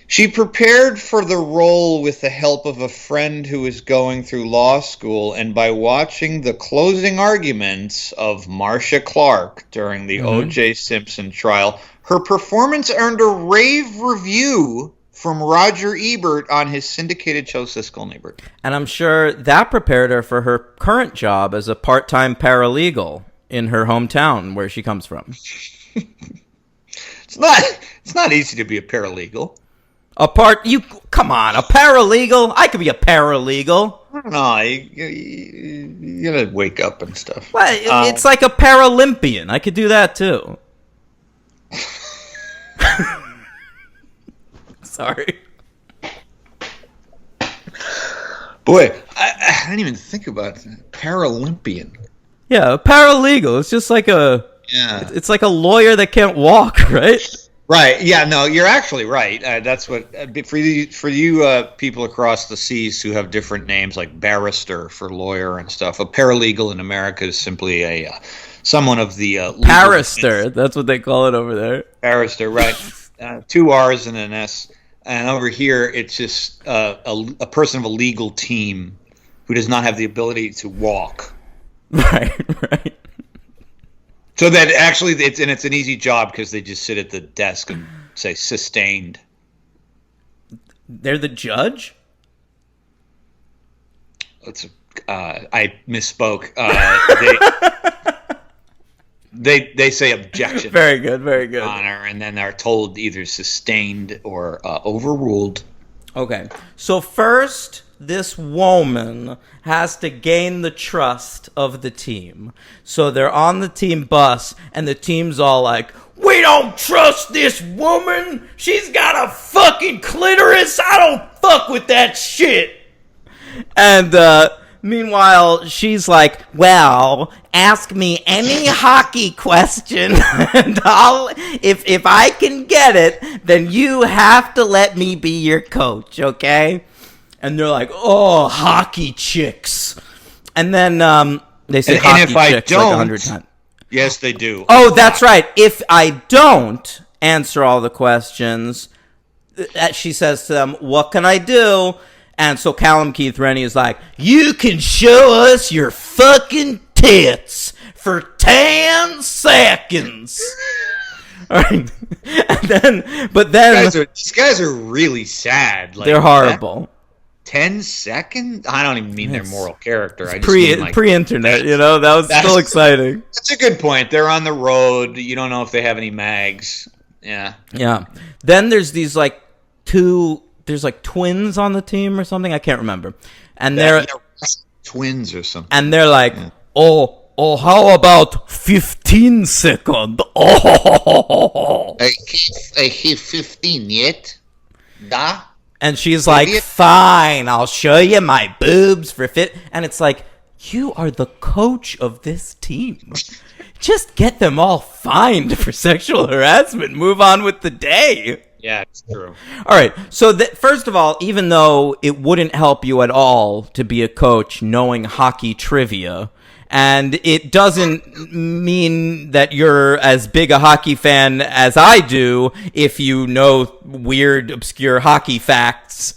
She prepared for the role with the help of a friend who was going through law school, and by watching the closing arguments of Marcia Clark during the O.J. Simpson trial. Her performance earned a rave review from Roger Ebert on his syndicated show Siskel and Ebert. And I'm sure that prepared her for her current job as a part-time paralegal in her hometown where she comes from. It's not easy to be a paralegal. Come on, a paralegal? I could be a paralegal. I don't know. You gotta wake up and stuff. Well, it's like a Paralympian. I could do that too. Sorry. Boy, I didn't even think about that. Paralympian. Yeah, a paralegal. It's just like it's like a lawyer that can't walk, right? Right. Yeah. No, you're actually right. That's what for you people across the seas who have different names like barrister for lawyer and stuff. A paralegal in America is simply a someone of the Barrister. That's what they call it over there. Barrister, right? 2 R's and an S. And over here, it's just a person of a legal team who does not have the ability to walk. Right. So that actually, it's an easy job because they just sit at the desk and say sustained. They're the judge? I misspoke. They say objection. Very good. Honor, and then they're told either sustained or overruled. Okay. So first, this woman has to gain the trust of the team. So they're on the team bus, and the team's all like, "We don't trust this woman. She's got a fucking clitoris. I don't fuck with that shit." And meanwhile, she's like, "Well, ask me any hockey question, and if I can get it, then you have to let me be your coach, okay?" And they're like, "Oh, hockey chicks." And then they say hockey chicks like 100 times. Yes, they do. Oh, that's right. If I don't answer all the questions, she says to them, "What can I do?" And so Callum Keith Rennie is like, "You can show us your fucking tits for 10 seconds." All right. But then these guys are really sad. Like, they're horrible. 10 seconds? I don't even mean their moral character. I just pre mean like, pre-internet, that was still exciting. That's a good point. They're on the road. You don't know if they have any mags. Yeah. Yeah. Then there's these there's twins on the team or something. I can't remember. And they're twins or something. And they're like, oh, how about 15 seconds? Oh. I hit 15 yet? Da? And she's like, "Fine, I'll show you my boobs for fit." And it's like, you are the coach of this team. Just get them all fined for sexual harassment. Move on with the day. Yeah, it's true. All right. So first of all, even though it wouldn't help you at all to be a coach knowing hockey trivia, and it doesn't mean that you're as big a hockey fan as I do if you know weird, obscure hockey facts,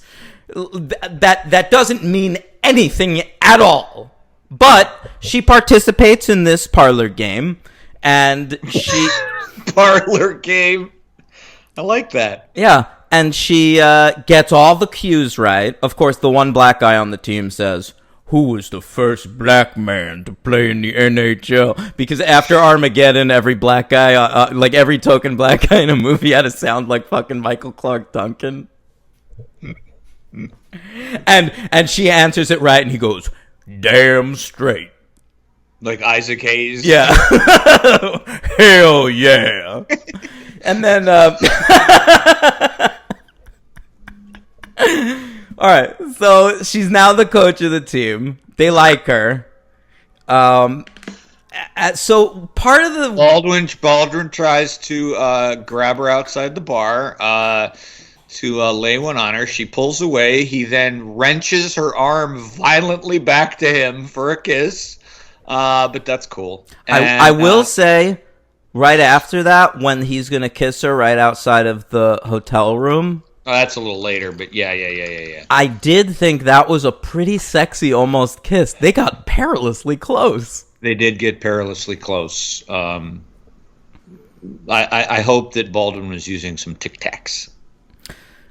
that doesn't mean anything at all. But she participates in this parlor game, and she... Parlor game? I like that. Yeah, and she gets all the cues right. Of course, the one black guy on the team says, "Who was the first black man to play in the NHL?" Because after Armageddon, every black guy, every token black guy in a movie had to sound like fucking Michael Clark Duncan. And she answers it right, and he goes, "Damn straight." Like Isaac Hayes? Yeah. Hell yeah. And then, all right, so she's now the coach of the team. They like her. So part of the... Baldwin tries to grab her outside the bar to lay one on her. She pulls away. He then wrenches her arm violently back to him for a kiss. But that's cool. And, I will say... Right after that, when he's going to kiss her right outside of the hotel room. Oh, that's a little later, but yeah. I did think that was a pretty sexy almost kiss. They got perilously close. They did get perilously close. I hope that Baldwin was using some Tic Tacs.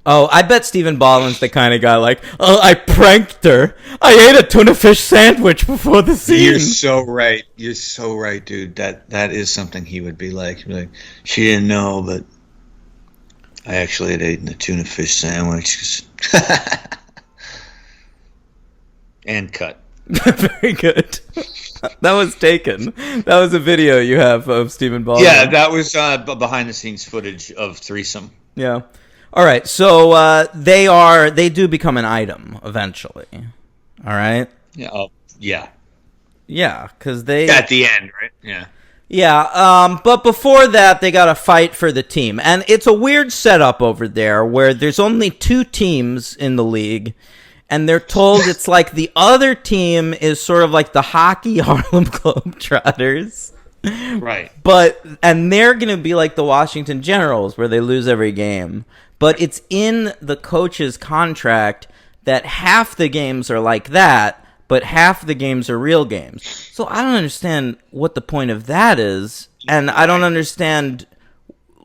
Oh, I bet Stephen Baldwin's the kind of guy like, "Oh, I pranked her. I ate a tuna fish sandwich before the scene." You're so right. You're so right, dude. That is something he would be like. He'd be like, "She didn't know, but I actually had eaten a tuna fish sandwich. And cut. Very good. That was taken. That was a video you have of Stephen Baldwin. Yeah, that was behind the scenes footage of Threesome. Yeah. All right. So they do become an item eventually. All right. Yeah. Oh, yeah. Yeah, because they At the end, right? Yeah. Yeah, but before that, they got to fight for the team. And it's a weird setup over there where there's only 2 teams in the league, and they're told it's like the other team is sort of like the hockey Harlem Globetrotters. Right. And they're going to be like the Washington Generals where they lose every game. But it's in the coach's contract that half the games are like that, but half the games are real games. So I don't understand what the point of that is, and I don't understand,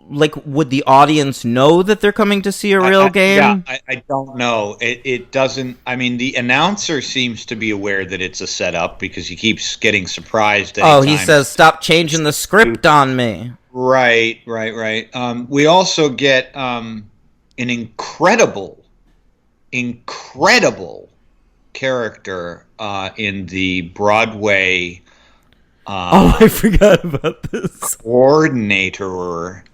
like, would the audience know that they're coming to see a real game? Yeah, I don't know. It doesn't. I mean, the announcer seems to be aware that it's a setup because he keeps getting surprised. Oh, he says, "Stop changing the script on me." Right. We also get an incredible character in the Broadway I forgot about this. coordinator.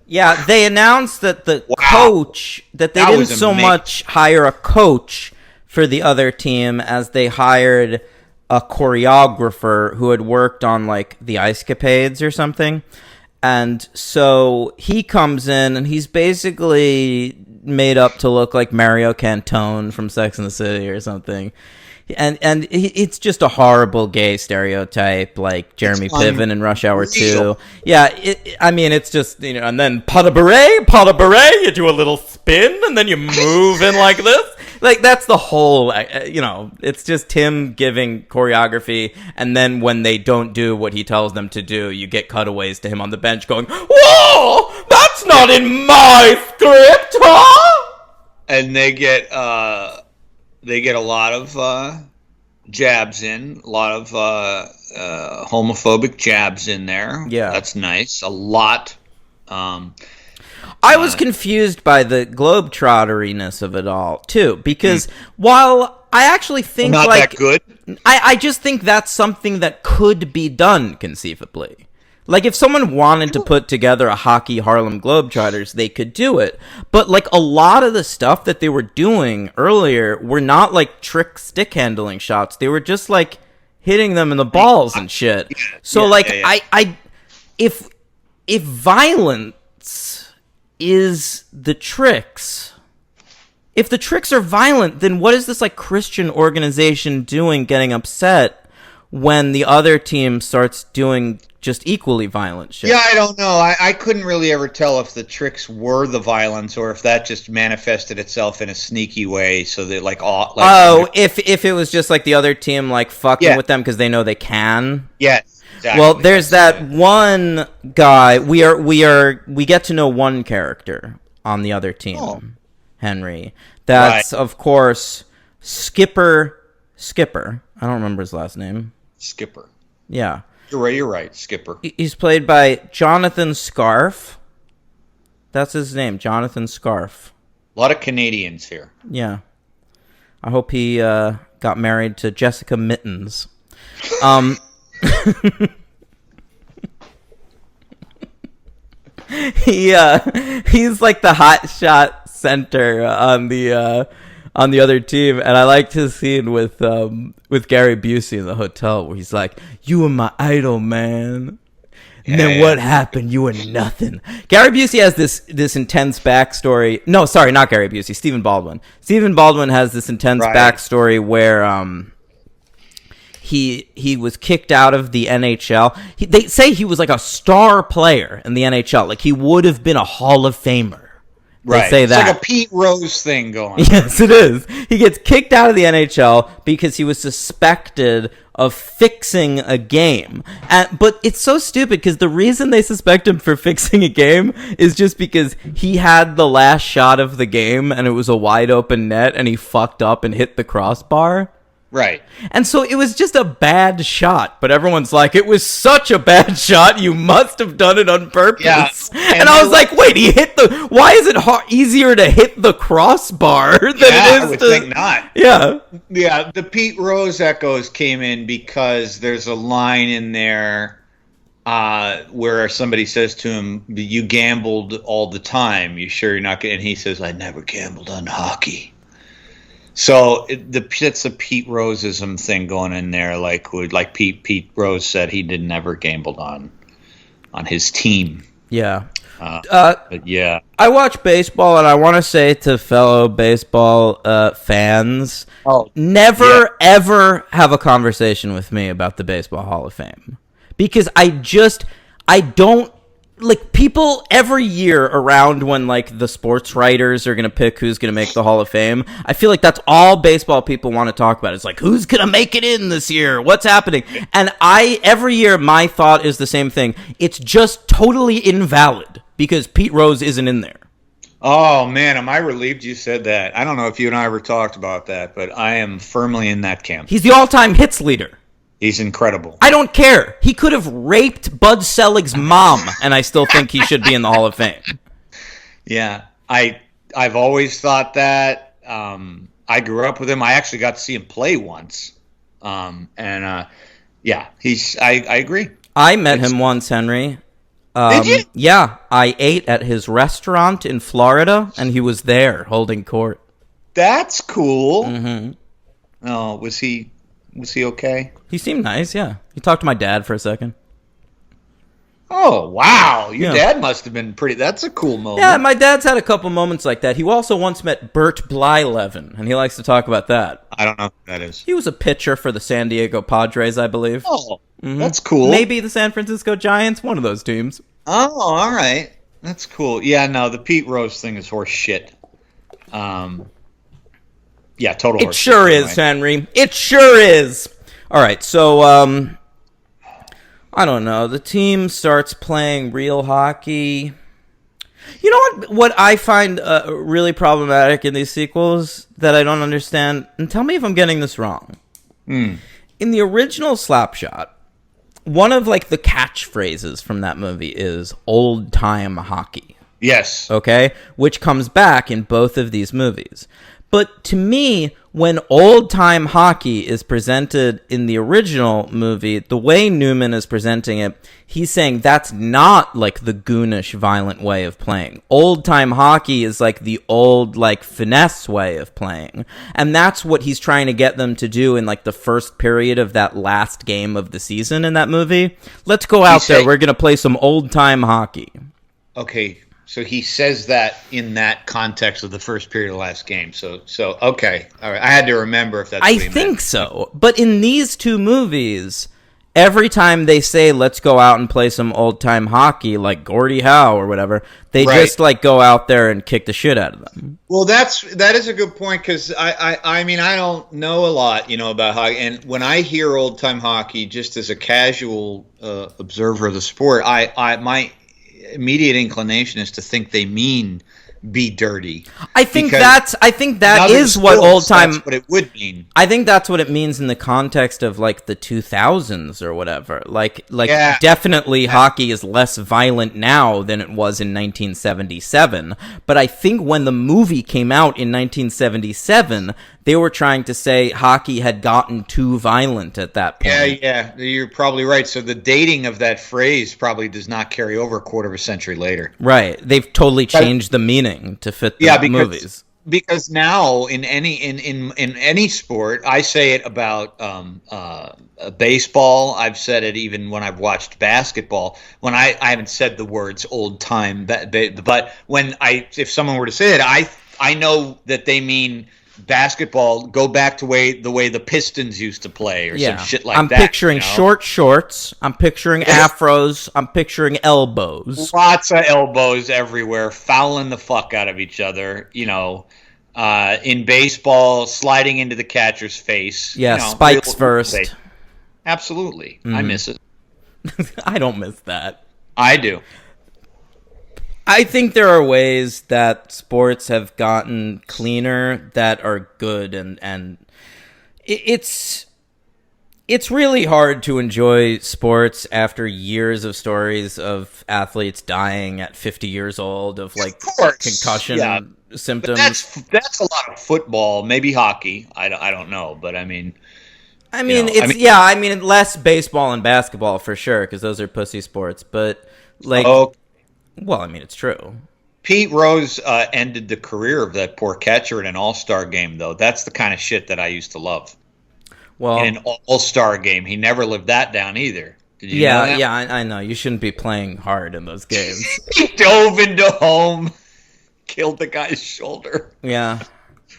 Yeah, they announced that the coach, that they That didn't was so amazing. much hire a coach for the other team as they hired a choreographer who had worked on, like, the Ice Capades or something. And so he comes in and he's basically made up to look like Mario Cantone from Sex and the City or something. And it's just a horrible gay stereotype, like Jeremy Piven in Rush Hour 2. Yeah, I mean, it's just, you know, and then pas de bourrée, you do a little spin, and then you move in like this. Like, that's the whole, you know, it's just him giving choreography, and then when they don't do what he tells them to do, you get cutaways to him on the bench going, "Whoa, that's not in my script, huh?" And they get a lot of jabs in, a lot of homophobic jabs in there. Yeah. That's nice. A lot. I was confused by the globetrotteriness of it all, too, because while I actually think, Not like, that good. I just think that's something that could be done conceivably. Like, if someone wanted to put together a hockey Harlem Globetrotters, they could do it. But, like, a lot of the stuff that they were doing earlier were not, like, trick stick handling shots. They were just, like, hitting them in the balls and shit. So, like, if violence is the tricks, if the tricks are violent, then what is this, like, Christian organization doing getting upset when the other team starts doing just equally violent shit? Yeah, I don't know. I couldn't really ever tell if the tricks were the violence or if that just manifested itself in a sneaky way. So that if it was just like the other team like fucking with them because they know they can. Yes. Exactly. Well, there's that one guy. We get to know one character on the other team, Henry. That's of course Skipper. I don't remember his last name. Skipper. Yeah. You're right, Skipper. He's played by Jonathan Scarf. That's his name, Jonathan Scarf. A lot of Canadians here. Yeah. I hope he got married to Jessica Mittens. He's like the hot shot center on the other team, and I liked his scene with Gary Busey in the hotel where he's like, "You were my idol, man." And then what happened? You were nothing. Gary Busey has this intense backstory. No, sorry, not Gary Busey. Stephen Baldwin. Stephen Baldwin has this intense backstory where he was kicked out of the NHL. They say he was like a star player in the NHL. Like he would have been a Hall of Famer. They say that. It's like a Pete Rose thing going on. Yes, it is. He gets kicked out of the NHL because he was suspected of fixing a game. But it's so stupid because the reason they suspect him for fixing a game is just because he had the last shot of the game and it was a wide open net and he fucked up and hit the crossbar. Right. And so it was just a bad shot, but everyone's like, it was such a bad shot, you must have done it on purpose. Yeah. And I was like, wait, why is it easier to hit the crossbar than it is I would think not. Yeah. Yeah, the Pete Rose echoes came in because there's a line in there where somebody says to him, "You gambled all the time. You sure you're not going?" And he says, "I never gambled on hockey." So it's a Pete Roseism thing going in there, like Pete Rose said he didn't ever gambled on his team. Yeah. But yeah, I watch baseball, and I want to say to fellow baseball fans, never ever have a conversation with me about the Baseball Hall of Fame, because I don't. Like, people every year around when, like, the sports writers are going to pick who's going to make the Hall of Fame, I feel like that's all baseball people want to talk about. It's like, who's going to make it in this year? What's happening? And every year, my thought is the same thing. It's just totally invalid because Pete Rose isn't in there. Oh, man, am I relieved you said that. I don't know if you and I ever talked about that, but I am firmly in that camp. He's the all-time hits leader. He's incredible. I don't care. He could have raped Bud Selig's mom, and I still think he should be in the Hall of Fame. Yeah, I've always thought that. I grew up with him. I actually got to see him play once. Yeah, I agree. I met him once, Henry. Did you? Yeah, I ate at his restaurant in Florida, and he was there holding court. That's cool. Mm-hmm. Oh, was he okay? He seemed nice, yeah. He talked to my dad for a second. Oh, wow. Your dad must have been pretty... That's a cool moment. Yeah, my dad's had a couple moments like that. He also once met Bert Blyleven, and he likes to talk about that. I don't know who that is. He was a pitcher for the San Diego Padres, I believe. Oh, that's cool. Maybe the San Francisco Giants, one of those teams. Oh, all right. That's cool. Yeah, no, the Pete Rose thing is horse shit. Yeah, total horse shit. It sure is, Henry. It sure is. All right, so I don't know. The team starts playing real hockey. You know what I find really problematic in these sequels that I don't understand? And tell me if I'm getting this wrong. In the original Slapshot, one of like the catchphrases from that movie is old time hockey. Yes. Okay? Which comes back in both of these movies. But to me, when old-time hockey is presented in the original movie, the way Newman is presenting it, he's saying that's not like the goonish, violent way of playing. Old-time hockey is like the old, like, finesse way of playing. And that's what he's trying to get them to do in, like, the first period of that last game of the season in that movie. Let's go out there. We're going to play some old-time hockey. Okay. So he says that in that context of the first period of the last game. So okay, all right. I had to remember if that's what he meant. I think so. But in these two movies, every time they say, let's go out and play some old-time hockey, like Gordie Howe or whatever, they just, like, go out there and kick the shit out of them. Well, that is a good point, because I mean, I don't know a lot, about hockey. And when I hear old-time hockey, just as a casual observer of the sport, my immediate inclination is to think they mean be dirty. I think that is what old time. That's what it would mean. I think that's what it means in the context of like the 2000s or whatever. Like definitely hockey is less violent now than it was in 1977. But I think when the movie came out in 1977, they were trying to say hockey had gotten too violent at that point. Yeah, you're probably right. So the dating of that phrase probably does not carry over a quarter of a century later. Right. They've totally changed the meaning to fit the movies. Because now in any sport, I say it about baseball. I've said it even when I've watched basketball. When I haven't said the words old time, but if someone were to say it, I know that they mean basketball. Go back to the way the Pistons used to play, or some shit like that. I'm picturing short shorts. I'm picturing afros. I'm picturing elbows. Lots of elbows everywhere, fouling the fuck out of each other. In baseball, sliding into the catcher's face. Yeah, spikes first. Absolutely. I miss it. I don't miss that. I do. I think there are ways that sports have gotten cleaner that are good, and It's really hard to enjoy sports after years of stories of athletes dying at 50 years old of like concussion symptoms. But that's a lot of football, maybe hockey. I don't know, but I mean, less baseball and basketball for sure because those are pussy sports. But like, it's true. Pete Rose ended the career of that poor catcher in an All-Star game, though. That's the kind of shit that I used to love. Well, in an All-Star game, he never lived that down either. Did you know that? Yeah, I know. You shouldn't be playing hard in those games. He dove into home, killed the guy's shoulder. Yeah.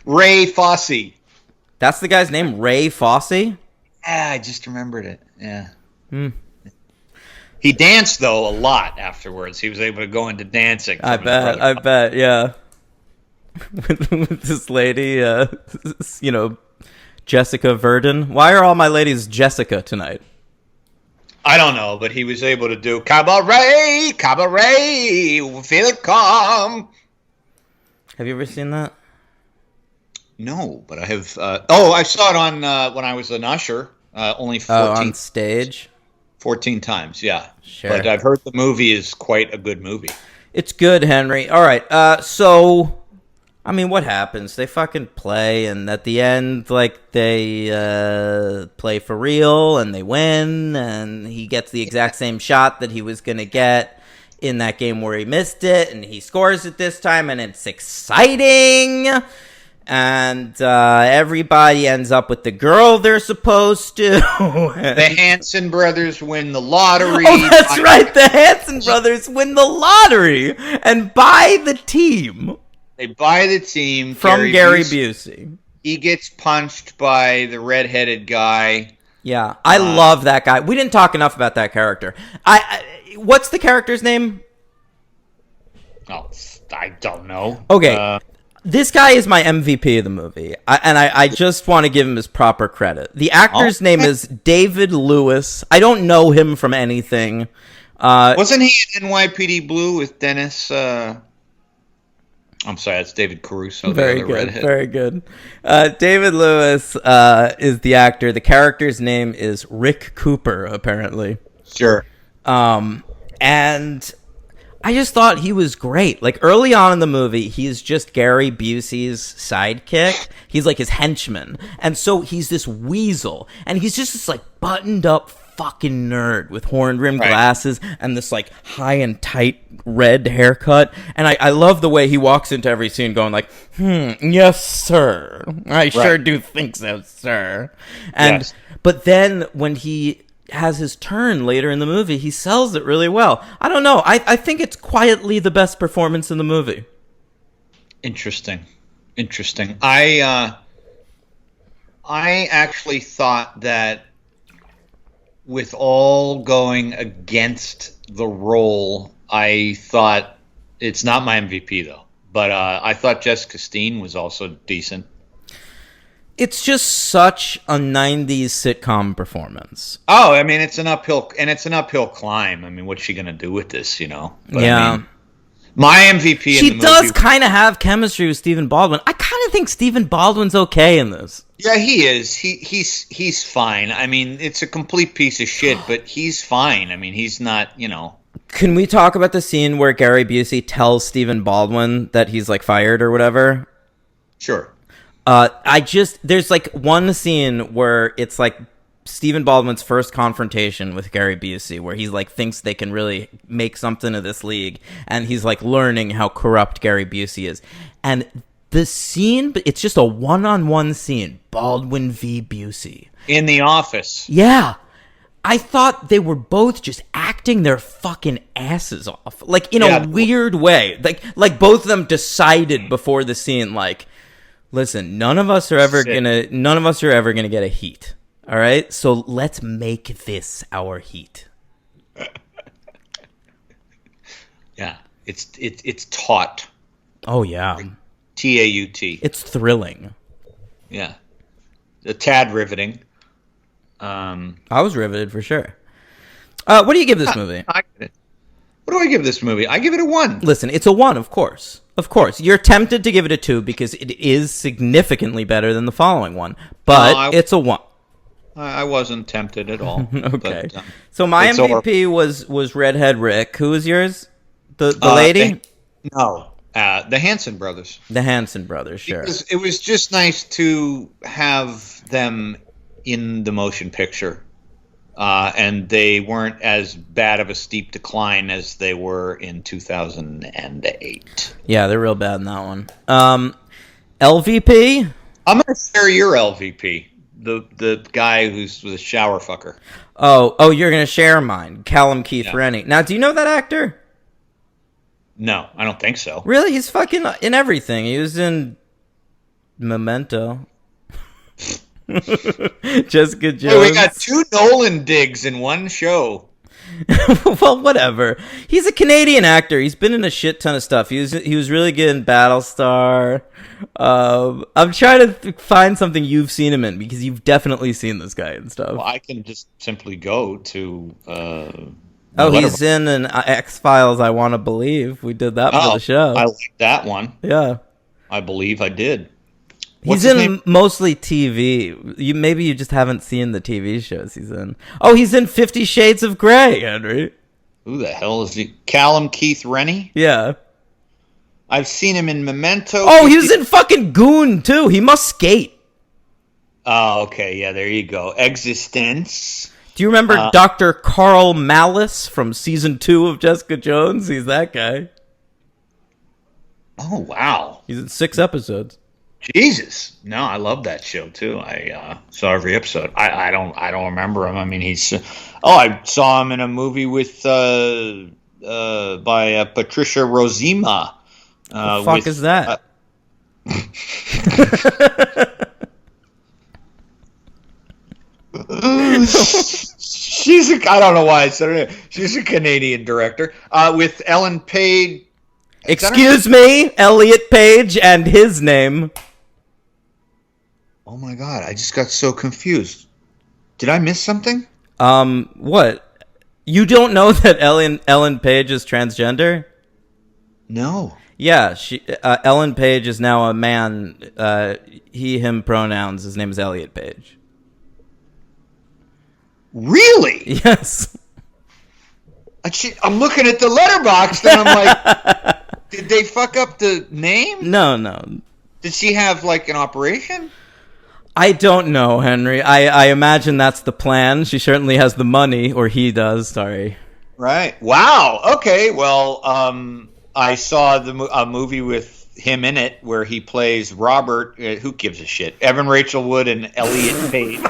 Ray Fosse. That's the guy's name, Ray Fosse? Yeah, I just remembered it. Yeah. He danced, though, a lot afterwards. He was able to go into dancing. I bet, yeah. with this lady, Jessica Verdon. Why are all my ladies Jessica tonight? I don't know, but he was able to do cabaret, feel it come. Have you ever seen that? No, but I have. I saw it on when I was an usher. Only 14 on stage. 14 times, yeah. Sure. But I've heard the movie is quite a good movie. It's good, Henry. All right. So, I mean, what happens? They fucking play, and at the end, like, they play for real, and they win, and he gets the exact same shot that he was going to get in that game where he missed it, and he scores it this time, and it's exciting. And everybody ends up with the girl they're supposed to. The Hanson brothers win the lottery. Oh, that's right. The Hanson brothers win the lottery and buy the team. They buy the team. From Gary Busey. He gets punched by the redheaded guy. Yeah, I love that guy. We didn't talk enough about that character. What's the character's name? Oh, I don't know. Okay. This guy is my MVP of the movie, I just want to give him his proper credit. The actor's name is David Lewis. I don't know him from anything. Wasn't he in NYPD Blue with Dennis? I'm sorry, that's David Caruso. Very good, very good. David Lewis is the actor. The character's name is Rick Cooper, apparently. Sure. And I just thought he was great. Like, early on in the movie, he's just Gary Busey's sidekick. He's like his henchman. And so he's this weasel. And he's just this, like, buttoned-up fucking nerd with horn-rimmed glasses and this, like, high and tight red haircut. And I love the way he walks into every scene going like, yes, sir. I sure do think so, sir. And But then when he has his turn later in the movie, he sells it really well. I don't know. I think it's quietly the best performance in the movie. Interesting. I actually thought that with all going against the role, I thought it's not my MVP though. But I thought Jess Chastain was also decent. It's just such a 90s sitcom performance. Oh, I mean, it's an uphill climb. I mean, what's she going to do with this, you know? But, yeah. I mean, my MVP she does kind of have chemistry with Stephen Baldwin. I kind of think Stephen Baldwin's okay in this. Yeah, he is. He's fine. I mean, it's a complete piece of shit, but he's fine. I mean, he's not, you know. Can we talk about the scene where Gary Busey tells Stephen Baldwin that he's, like, fired or whatever? Sure. There's like one scene where it's like Stephen Baldwin's first confrontation with Gary Busey, where he's like thinks they can really make something of this league, and he's like learning how corrupt Gary Busey is. And the scene, it's just a one-on-one scene, Baldwin v. Busey. In the office. Yeah. I thought they were both just acting their fucking asses off. Like in a weird way. Like both of them decided before the scene, like, listen, none of us are ever gonna get a heat. All right, so let's make this our heat. Yeah, it's taut. Oh yeah, T-A-U-T. It's thrilling. Yeah, a tad riveting. I was riveted for sure. What do you give this movie? What do I give this movie? I give it a 1. Listen, it's a 1, of course. Of course. You're tempted to give it a 2 because it is significantly better than the following one. But it's a 1. I wasn't tempted at all. Okay. But, so my MVP was Redhead Rick. Who was yours? The lady? The Hanson brothers. The Hanson brothers, sure. Because it was just nice to have them in the motion picture. And they weren't as bad of a steep decline as they were in 2008. Yeah, they're real bad in that one. LVP? I'm going to share your LVP. The guy who's the shower fucker. Oh, you're going to share mine. Callum Keith Rennie. Now, do you know that actor? No, I don't think so. Really? He's fucking in everything. He was in Memento. Jessica Jones. Hey, we got 2 Nolan digs in one show. Well, whatever. He's a Canadian actor. He's been in a shit ton of stuff. He was really good in Battlestar. I'm trying to find something you've seen him in because you've definitely seen this guy and stuff. Well, I can just simply go to. He's in an X-Files. I Want to Believe. We did that for the show. I like that one. Yeah, I believe I did. He's in mostly TV. Maybe you just haven't seen the TV shows he's in. Oh, he's in 50 Shades of Grey, Henry. Who the hell is he? Callum Keith Rennie? Yeah. I've seen him in Memento. Oh, he was in fucking Goon, too. He must skate. Oh, okay. Yeah, there you go. Existence. Do you remember Dr. Carl Malice from season 2 of Jessica Jones? He's that guy. Oh, wow. He's in 6 episodes. Jesus. No, I love that show too. I saw every episode. I don't remember him. I mean, I saw him in a movie with by Patricia Rozema. The fuck is that? I don't know why I said her name. She's a Canadian director with Ellen Page. Excuse me, Elliot Page and his name. Oh my god, I just got so confused. Did I miss something? What? You don't know that Ellen Page is transgender? No. Yeah, Ellen Page is now a man. He, him pronouns. His name is Elliot Page. Really? Yes. I'm looking at the letterbox and I'm like, did they fuck up the name? No. Did she have like an operation? I don't know, Henry. I imagine that's the plan. She certainly has the money, or he does. Sorry. Right. Wow. Okay. Well, I saw a movie with him in it where he plays Robert. Who gives a shit? Evan Rachel Wood and Elliot Page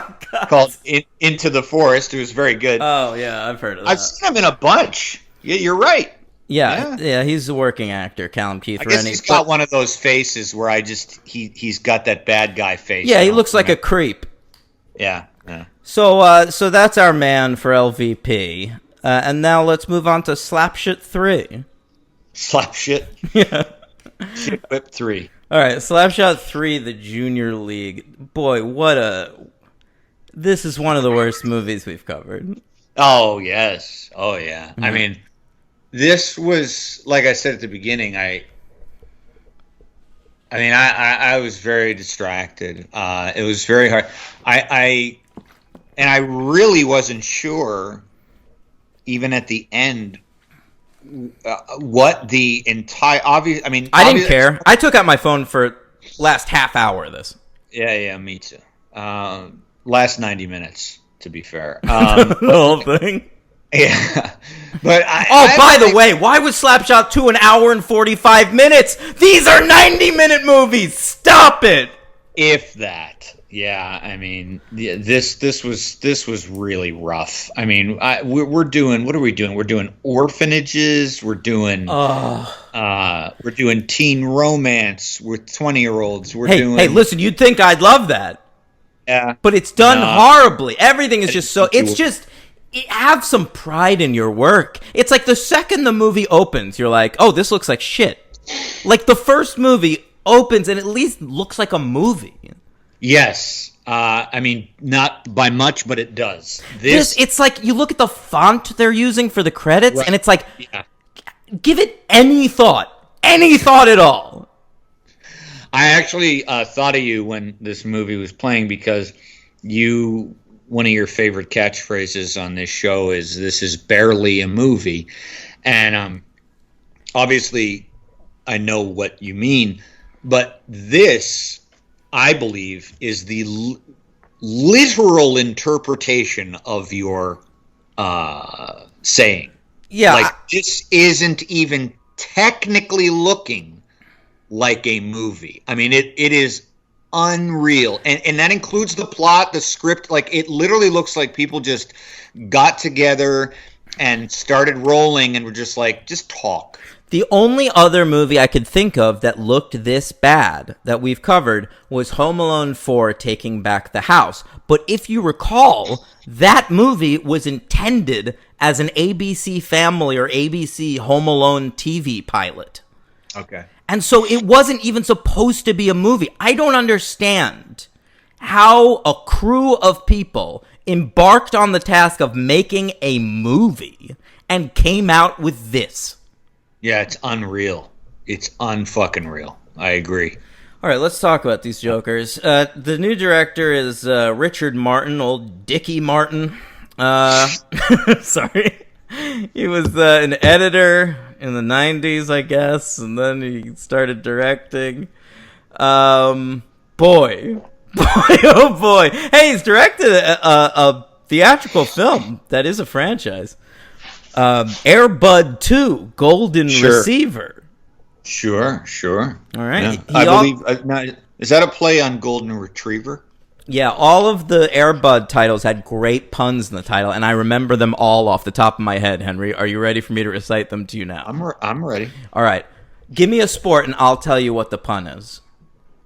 called Into the Forest. It was very good. Oh yeah, I've heard of that. I've seen him in a bunch. Yeah, you're right. Yeah, he's a working actor, Callum Keith Rennie. I guess he's got one of those faces where he's got that bad guy face. Yeah, he looks like a creep. Yeah. So that's our man for LVP. And now let's move on to Slapshit 3. Slapshit? Yeah. Shit Whip 3. All right, Slapshot 3, the Junior League. Boy, this is one of the worst movies we've covered. Oh, yes. Oh, yeah. Mm-hmm. I mean, this was, like I said at the beginning, I was very distracted. It was very hard. I really wasn't sure, even at the end, what the entire I didn't care. I took out my phone for last half hour of this. Yeah, me too. Last 90 minutes, to be fair. The whole thing. Yeah, but by the way, why was Slapshot 2 an hour and 45 minutes? These are 90-minute movies. Stop it. If that. Yeah, I mean, this was really rough. I mean, we're doing, what are we doing? We're doing orphanages. We're doing teen romance with 20-year-olds. Hey, listen, you'd think I'd love that. Yeah, but it's done horribly. Everything is just so. It's just have some pride in your work. It's like the second the movie opens, you're like, oh, this looks like shit. Like the first movie opens and at least looks like a movie. Yes. I mean, not by much, but it does. It's like you look at the font they're using for the credits, and it's like give it any thought at all. I actually thought of you when this movie was playing because one of your favorite catchphrases on this show is "This is barely a movie," and obviously I know what you mean, but this, I believe, is the literal interpretation of your saying. Yeah. Like, this isn't even technically looking like a movie. I mean, it is unreal. And that includes the plot, the script. Like, it literally looks like people just got together and started rolling and were just like, just talk. The only other movie I could think of that looked this bad that we've covered was Home Alone 4 Taking Back the House. But if you recall, that movie was intended as an ABC Family or ABC Home Alone TV pilot. Okay. And so it wasn't even supposed to be a movie. I don't understand how a crew of people embarked on the task of making a movie and came out with this. Yeah, it's unreal. It's unfucking real. I agree. All right, let's talk about these jokers. The new director is Richard Martin, old Dickie Martin. Sorry. He was an editor in the 90s, I guess, and then he started directing. Boy, oh boy. Hey, he's directed a theatrical film that is a franchise. Air Bud 2, Golden Receiver. Sure. All right. Yeah. I believe. Is that a play on Golden Retriever? Yeah, all of the Air Bud titles had great puns in the title, and I remember them all off the top of my head, Henry. Are you ready for me to recite them to you now? I'm ready. All right. Give me a sport, and I'll tell you what the pun is.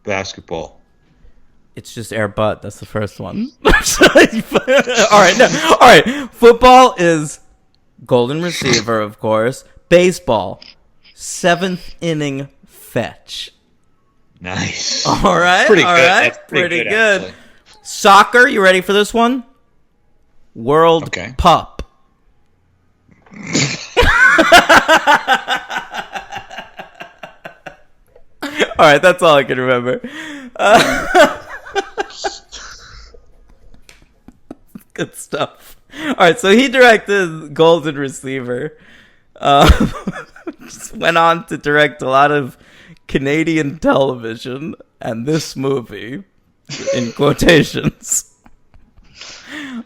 Basketball. It's just Air Bud. That's the first one. All right. All right. Football is Golden Receiver, of course. Baseball, 7th inning fetch. Nice. All right. Pretty all good. right. That's pretty good. actually. Soccer, you ready for this one? World Pup. All right, that's all I can remember. Good stuff. All right, so he directed Golden Receiver. Just went on to direct a lot of Canadian television and this movie, in quotations.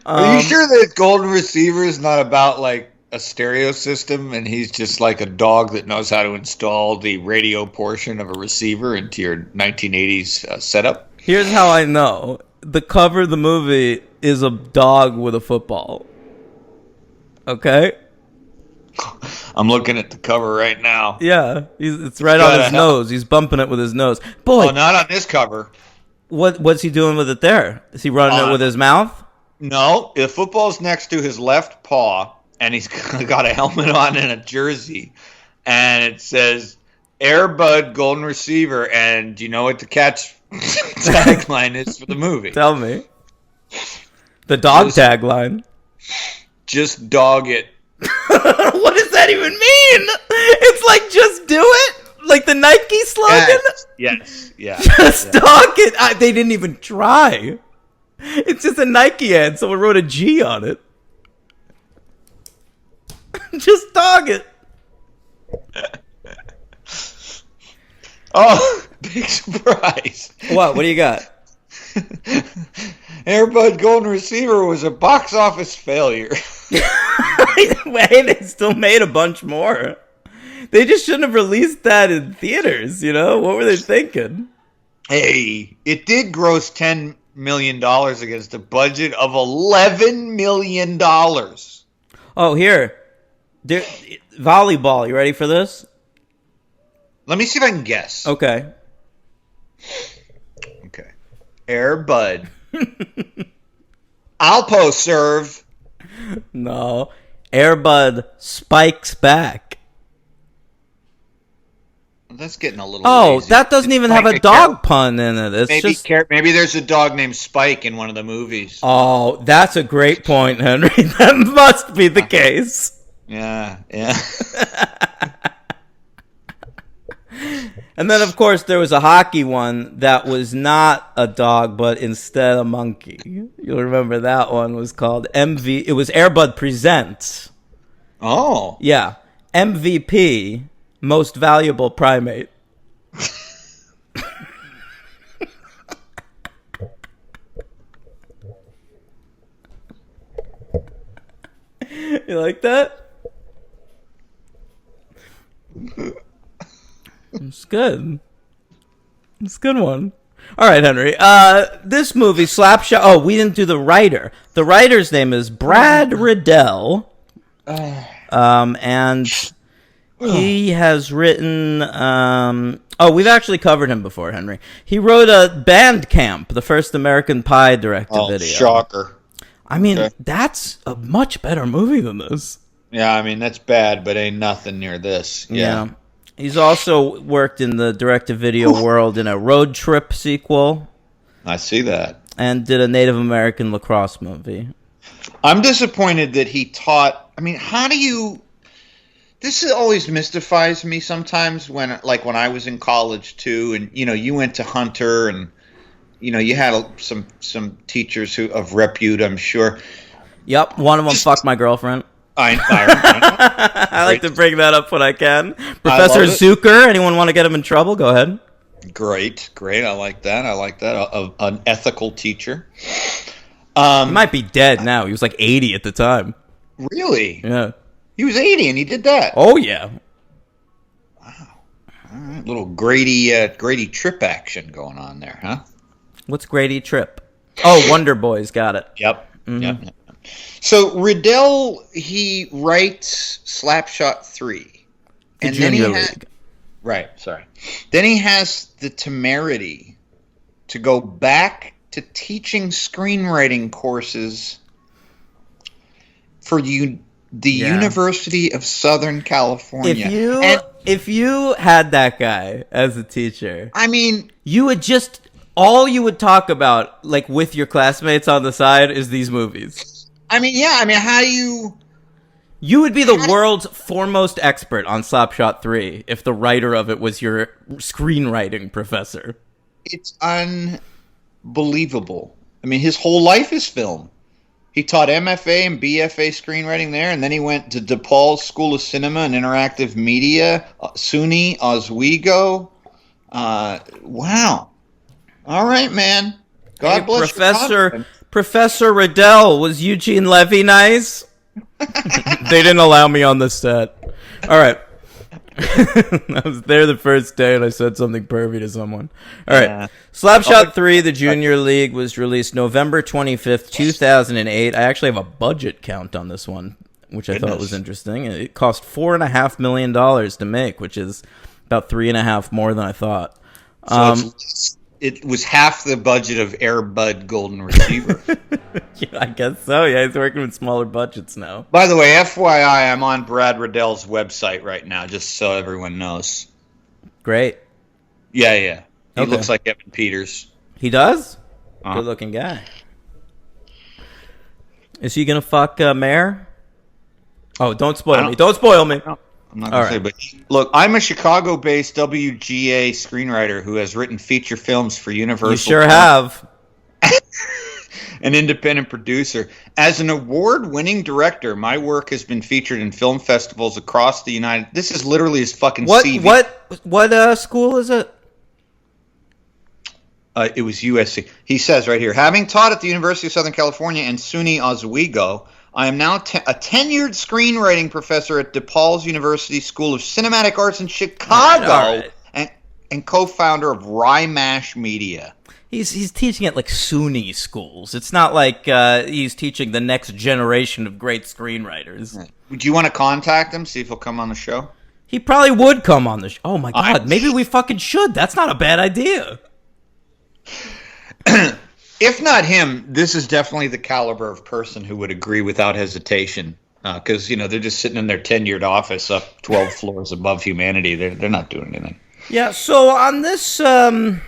Are you sure that Golden Receiver is not about like a stereo system and he's just like a dog that knows how to install the radio portion of a receiver into your 1980s setup? Here's how I know. The cover of the movie is a dog with a football. Okay? I'm looking at the cover right now. Yeah, it's right on his nose. He's bumping it with his nose. Boy, Oh, not on this cover. what's he doing with it there? Is he running it with his mouth? No, the football's next to his left paw, and he's got a helmet on and a jersey, and it says Air Bud Golden Receiver. And do you know what the tagline is for the movie? Tell me. The dog tagline. Just dog it. What does that even mean? It's like, just do it? Like the Nike slogan? Yes. Yeah. Just dog it. They didn't even try. It's just a Nike ad. Someone wrote a G on it. Just dog it. Oh, big surprise. What do you got? Air Bud Golden Receiver was a box office failure. Wait, they still made a bunch more. They just shouldn't have released that in theaters, you know? What were they thinking? Hey, it did gross $10 million against a budget of $11 million. Oh, here. Volleyball. You ready for this? Let me see if I can guess. Okay. Okay. Air Bud. Alpo serve. No. Air Bud spikes back. That's getting a little lazy. That doesn't even have a dog pun in it. It's just... Maybe there's a dog named Spike in one of the movies. Oh, that's a great point, Henry. That must be the case. Yeah. And then, of course, there was a hockey one that was not a dog, but instead a monkey. You'll remember that one was called MV. It was Airbud Presents. Oh. Yeah. MVP, Most Valuable Primate. You like that? It's good. It's a good one. All right, Henry. This movie, Slapshot. Oh, we didn't do the writer. The writer's name is Brad Riddell. And he has written. We've actually covered him before, Henry. He wrote a Bandcamp, the first American Pie direct-to-video. Shocker. I mean, that's a much better movie than this. Yeah, I mean, that's bad, but ain't nothing near this. Yeah. He's also worked in the direct-to-video world in a Road Trip sequel. I see that. And did a Native American lacrosse movie. I'm disappointed that he taught. I mean, how do you? This always mystifies me sometimes when I was in college too, and you went to Hunter, and you had some teachers who of repute, I'm sure. Yep, one of them fucked my girlfriend. I like to bring that up when I can. Professor Zucker, anyone want to get him in trouble? Go ahead. Great. I like that. An ethical teacher. He might be dead now. He was like 80 at the time. Really? Yeah. He was 80 and he did that. Oh, yeah. Wow. All right. Little Grady Tripp action going on there, huh? What's Grady Tripp? Oh, Wonder Boys. Got it. Yep. Mm-hmm. Yep. So Riddell, he writes Slapshot 3. The Junior League. Right, sorry. Then he has the temerity to go back to teaching screenwriting courses for the University of Southern California. If you had that guy as a teacher, I mean, all you would talk about, like with your classmates on the side, is these movies. I mean, yeah. I mean, how do you? You would be the world's foremost expert on Slapshot 3 if the writer of it was your screenwriting professor. It's unbelievable. I mean, his whole life is film. He taught MFA and BFA screenwriting there, and then he went to DePaul School of Cinema and Interactive Media, SUNY Oswego. Wow. All right, man. God bless Professor Riddell, was Eugene Levy nice? They didn't allow me on the set. All right. I was there the first day and I said something pervy to someone. All right. Slapshot 3, the Junior League, was released November 25th, 2008. I actually have a budget count on this one, which I thought was interesting. It cost $4.5 million to make, which is about 3.5 more than I thought. It was half the budget of Air Bud Golden Retriever. Yeah, I guess so. Yeah, he's working with smaller budgets now. By the way, FYI, I'm on Brad Riddell's website right now, just so everyone knows. Great. Yeah. He looks like Evan Peters. He does? Good-looking guy. Is he going to fuck Mayor? Oh, don't spoil me. Don't spoil me. No. I'm not going to say, but look, I'm a Chicago-based WGA screenwriter who has written feature films for Universal. You sure have. An independent producer. As an award-winning director, my work has been featured in film festivals across the United. This is literally his fucking CV. What school is it? It was USC. He says right here, having taught at the University of Southern California and SUNY Oswego, I am now a tenured screenwriting professor at DePaul's University School of Cinematic Arts in Chicago, and co-founder of Rymash Media. He's teaching at like SUNY schools. It's not like he's teaching the next generation of great screenwriters. Would you want to contact him, see if he'll come on the show? He probably would come on the show. Oh my God, maybe we fucking should. That's not a bad idea. If not him, this is definitely the caliber of person who would agree without hesitation. Because, they're just sitting in their tenured office up 12 floors above humanity. They're not doing anything. Yeah, so on this, there's...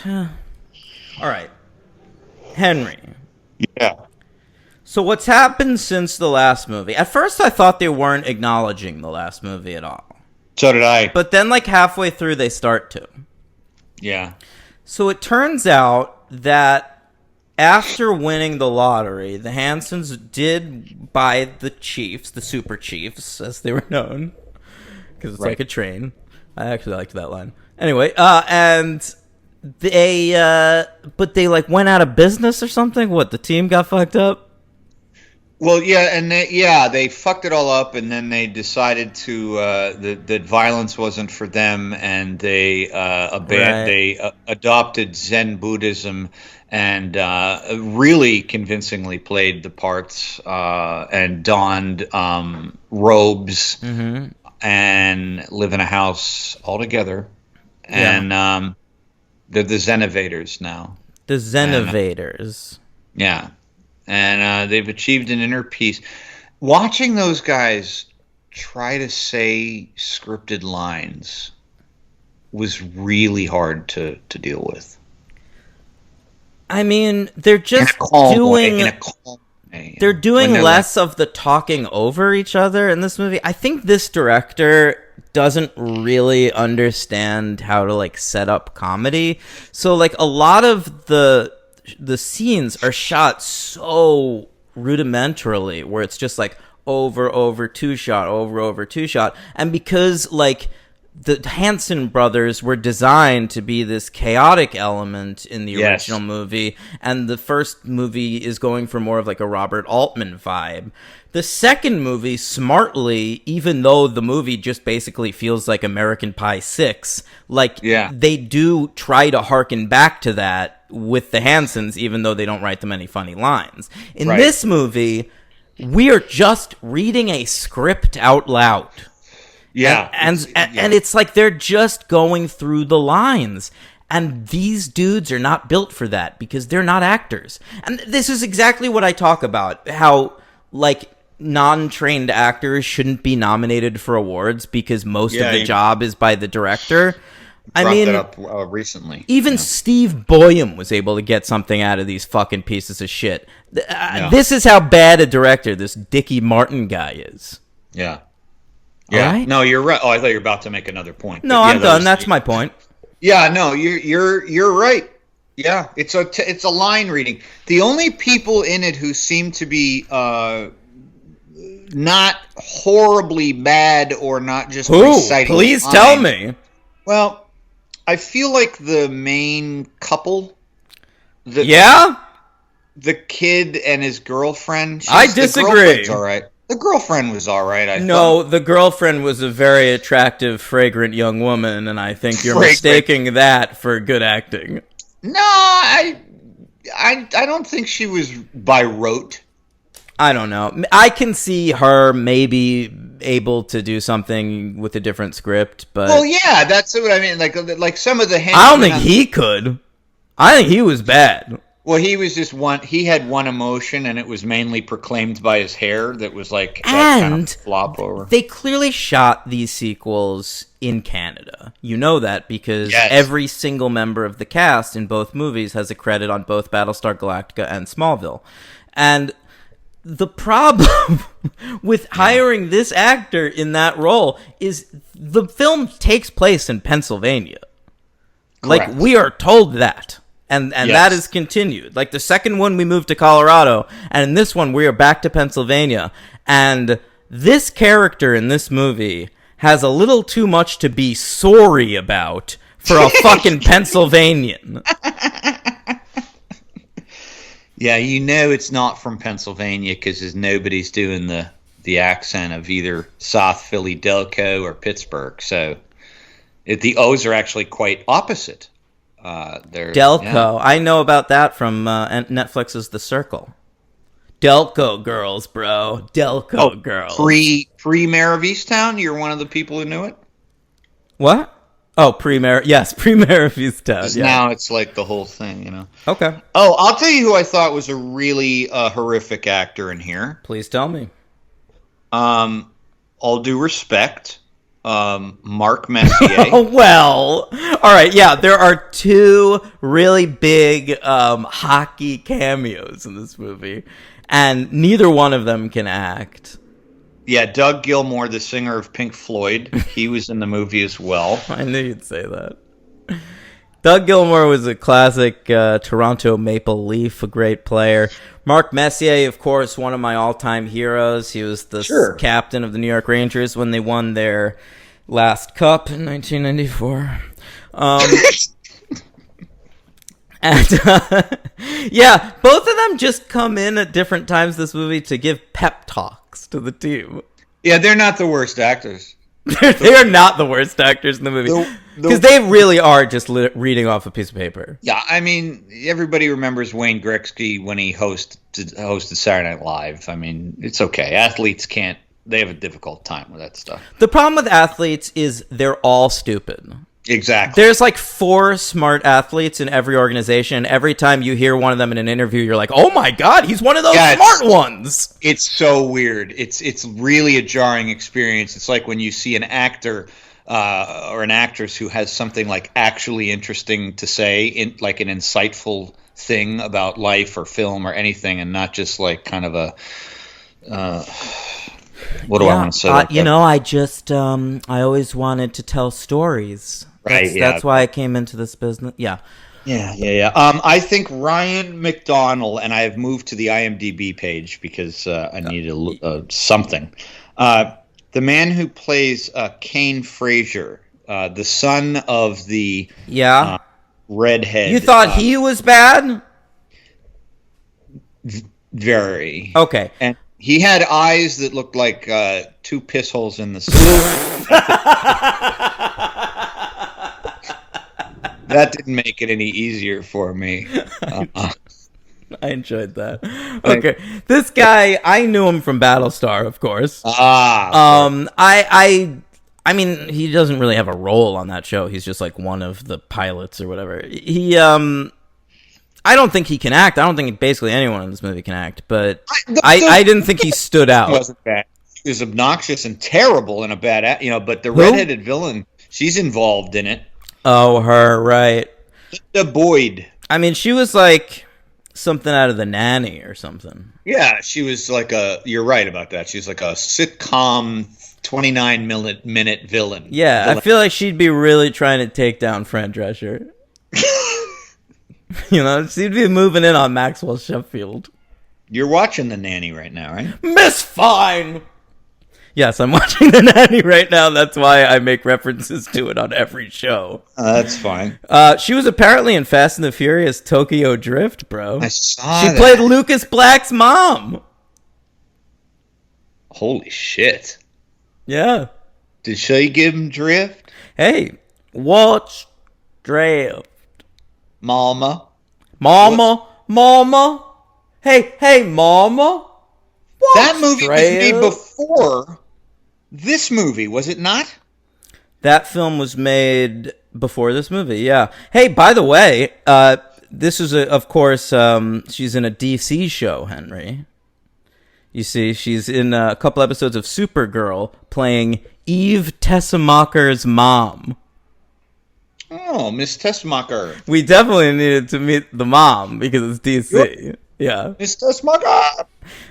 all right. Henry. Yeah. So what's happened since the last movie? At first, I thought they weren't acknowledging the last movie at all. So did I. But then, like, halfway through, they start to. Yeah. So it turns out that after winning the lottery, the Hansons did buy the Chiefs, the Super Chiefs, as they were known. Because it's like a train. I actually liked that line. Anyway, and they, but they, like, went out of business or something? What, the team got fucked up? Well, yeah, and they fucked it all up, and then they decided to that violence wasn't for them, and they adopted Zen Buddhism, and really convincingly played the parts and donned robes and live in a house all together, and they're the Zenovators now. The Zenovators. Yeah. And they've achieved an inner peace. Watching those guys try to say scripted lines was really hard to deal with. I mean, they're just doing less of the talking over each other in this movie. I think this director doesn't really understand how to, like, set up comedy. So, like, a lot of the scenes are shot so rudimentarily, where it's just like over two shot, and because, like, the Hanson brothers were designed to be this chaotic element in the original movie, and the first movie is going for more of like a Robert Altman vibe. The second movie, smartly, even though the movie just basically feels like American Pie 6, like, they do try to harken back to that with the Hansons, even though they don't write them any funny lines. In this movie, we are just reading a script out loud. Yeah. And it's like they're just going through the lines. And these dudes are not built for that because they're not actors. And this is exactly what I talk about, how, like, non-trained actors shouldn't be nominated for awards because most of the job is by the director. I mean, that up recently. Even Steve Boyum was able to get something out of these fucking pieces of shit. This is how bad a director this Dickie Martin guy is. Yeah. Yeah. Right? No, you're right. Oh, I thought you were about to make another point. No, I'm done. That's my point. Yeah, no, you're right. Yeah, it's a line reading. The only people in it who seem to be not horribly bad or not just reciting please lines. Tell me. Well, I feel like the main couple. The kid and his girlfriend. I disagree. All right. The girlfriend was all right, I thought. The girlfriend was a very attractive, fragrant young woman, and I think you're mistaking that for good acting. No, I don't think she was by rote. I don't know. I can see her maybe able to do something with a different script, but... Well, yeah, that's what I mean. Like some of the... I don't think he could. I think he was bad. Well, he was just one. He had one emotion, and it was mainly proclaimed by his hair. That was like that kind of flop over. They clearly shot these sequels in Canada. You know that because every single member of the cast in both movies has a credit on both Battlestar Galactica and Smallville. And the problem with hiring this actor in that role is the film takes place in Pennsylvania. Correct. Like, we are told that. And that is continued. Like, the second one, we moved to Colorado. And in this one, we are back to Pennsylvania. And this character in this movie has a little too much to be sorry about for a fucking Pennsylvanian. Yeah, you know it's not from Pennsylvania because nobody's doing the accent of either South Philly, Delco, or Pittsburgh. So the O's are actually quite opposite. Delco. I know about that from Netflix's The Circle. Delco girls, bro. Delco girls. Pre-Mayor of Easttown? You're one of the people who knew it? What? Oh, pre-Mayor. Yes, pre-Mayor of Easttown. Yeah. Now it's like the whole thing, you know. Okay. Oh, I'll tell you who I thought was a really horrific actor in here. Please tell me. All due respect. Mark Messier. Well, all right, yeah, there are two really big hockey cameos in this movie. and neither one of them can act. Yeah, Doug Gilmour, the singer of Pink Floyd, he was in the movie as well. I knew you'd say that. Doug Gilmour was a classic Toronto Maple Leaf, a great player. Mark Messier, of course, one of my all-time heroes. He was the captain of the New York Rangers when they won their last cup in 1994. And yeah, both of them just come in at different times this movie to give pep talks to the team. Yeah, they're not the worst actors. They are not the worst actors in the movie. Because they really are just reading off a piece of paper. Yeah, I mean, everybody remembers Wayne Gretzky when he hosted Saturday Night Live. I mean, it's okay. Athletes can't. They have a difficult time with that stuff. The problem with athletes is they're all stupid. Exactly. There's like 4 smart athletes in every organization. Every time you hear one of them in an interview, you're like, oh my God, he's one of those smart ones. It's so weird. It's really a jarring experience. It's like when you see an actor or an actress who has something like actually interesting to say, like an insightful thing about life or film or anything, and not just like kind of a what do I want to say? I just I always wanted to tell stories. Right. That's why I came into this business. Yeah. I think Ryan McDonnell, and I have moved to the IMDb page because I needed something. The man who plays Kane Frazier, the son of the redhead. You thought he was bad? Very. Okay. And he had eyes that looked like 2 piss holes in the sky. That didn't make it any easier for me. I enjoyed that. Okay, this guy, I knew him from Battlestar, of course. I mean, he doesn't really have a role on that show. He's just like one of the pilots or whatever. I don't think he can act. I don't think basically anyone in this movie can act. But I didn't think he stood out. Wasn't bad. He was obnoxious and terrible in a bad, But the redheaded villain, she's involved in it. Oh, her, right. Linda Boyd. I mean, she was like something out of The Nanny or something. Yeah, she was like you're right about that. She's like a sitcom 29-minute villain. Yeah, I feel like she'd be really trying to take down Fran Drescher. She'd be moving in on Maxwell Sheffield. You're watching The Nanny right now, right? Miss Fine! Yes, I'm watching The Nanny right now. That's why I make references to it on every show. That's fine. She was apparently in Fast and the Furious Tokyo Drift, bro. I saw She played Lucas Black's mom. Holy shit. Yeah. Did she give him drift? Hey, watch Drift. Mama. Hey, mama. Watch that movie Drift. was made before this movie, was it not? That film was made before this movie, yeah. Hey, by the way, this is, of course, she's in a DC show, Henry. You see, she's in a couple episodes of Supergirl playing Eve Tessemacher's mom. Oh, Miss Tessemacher. We definitely needed to meet the mom because it's DC. Yep. Yeah. Miss Tessemacher.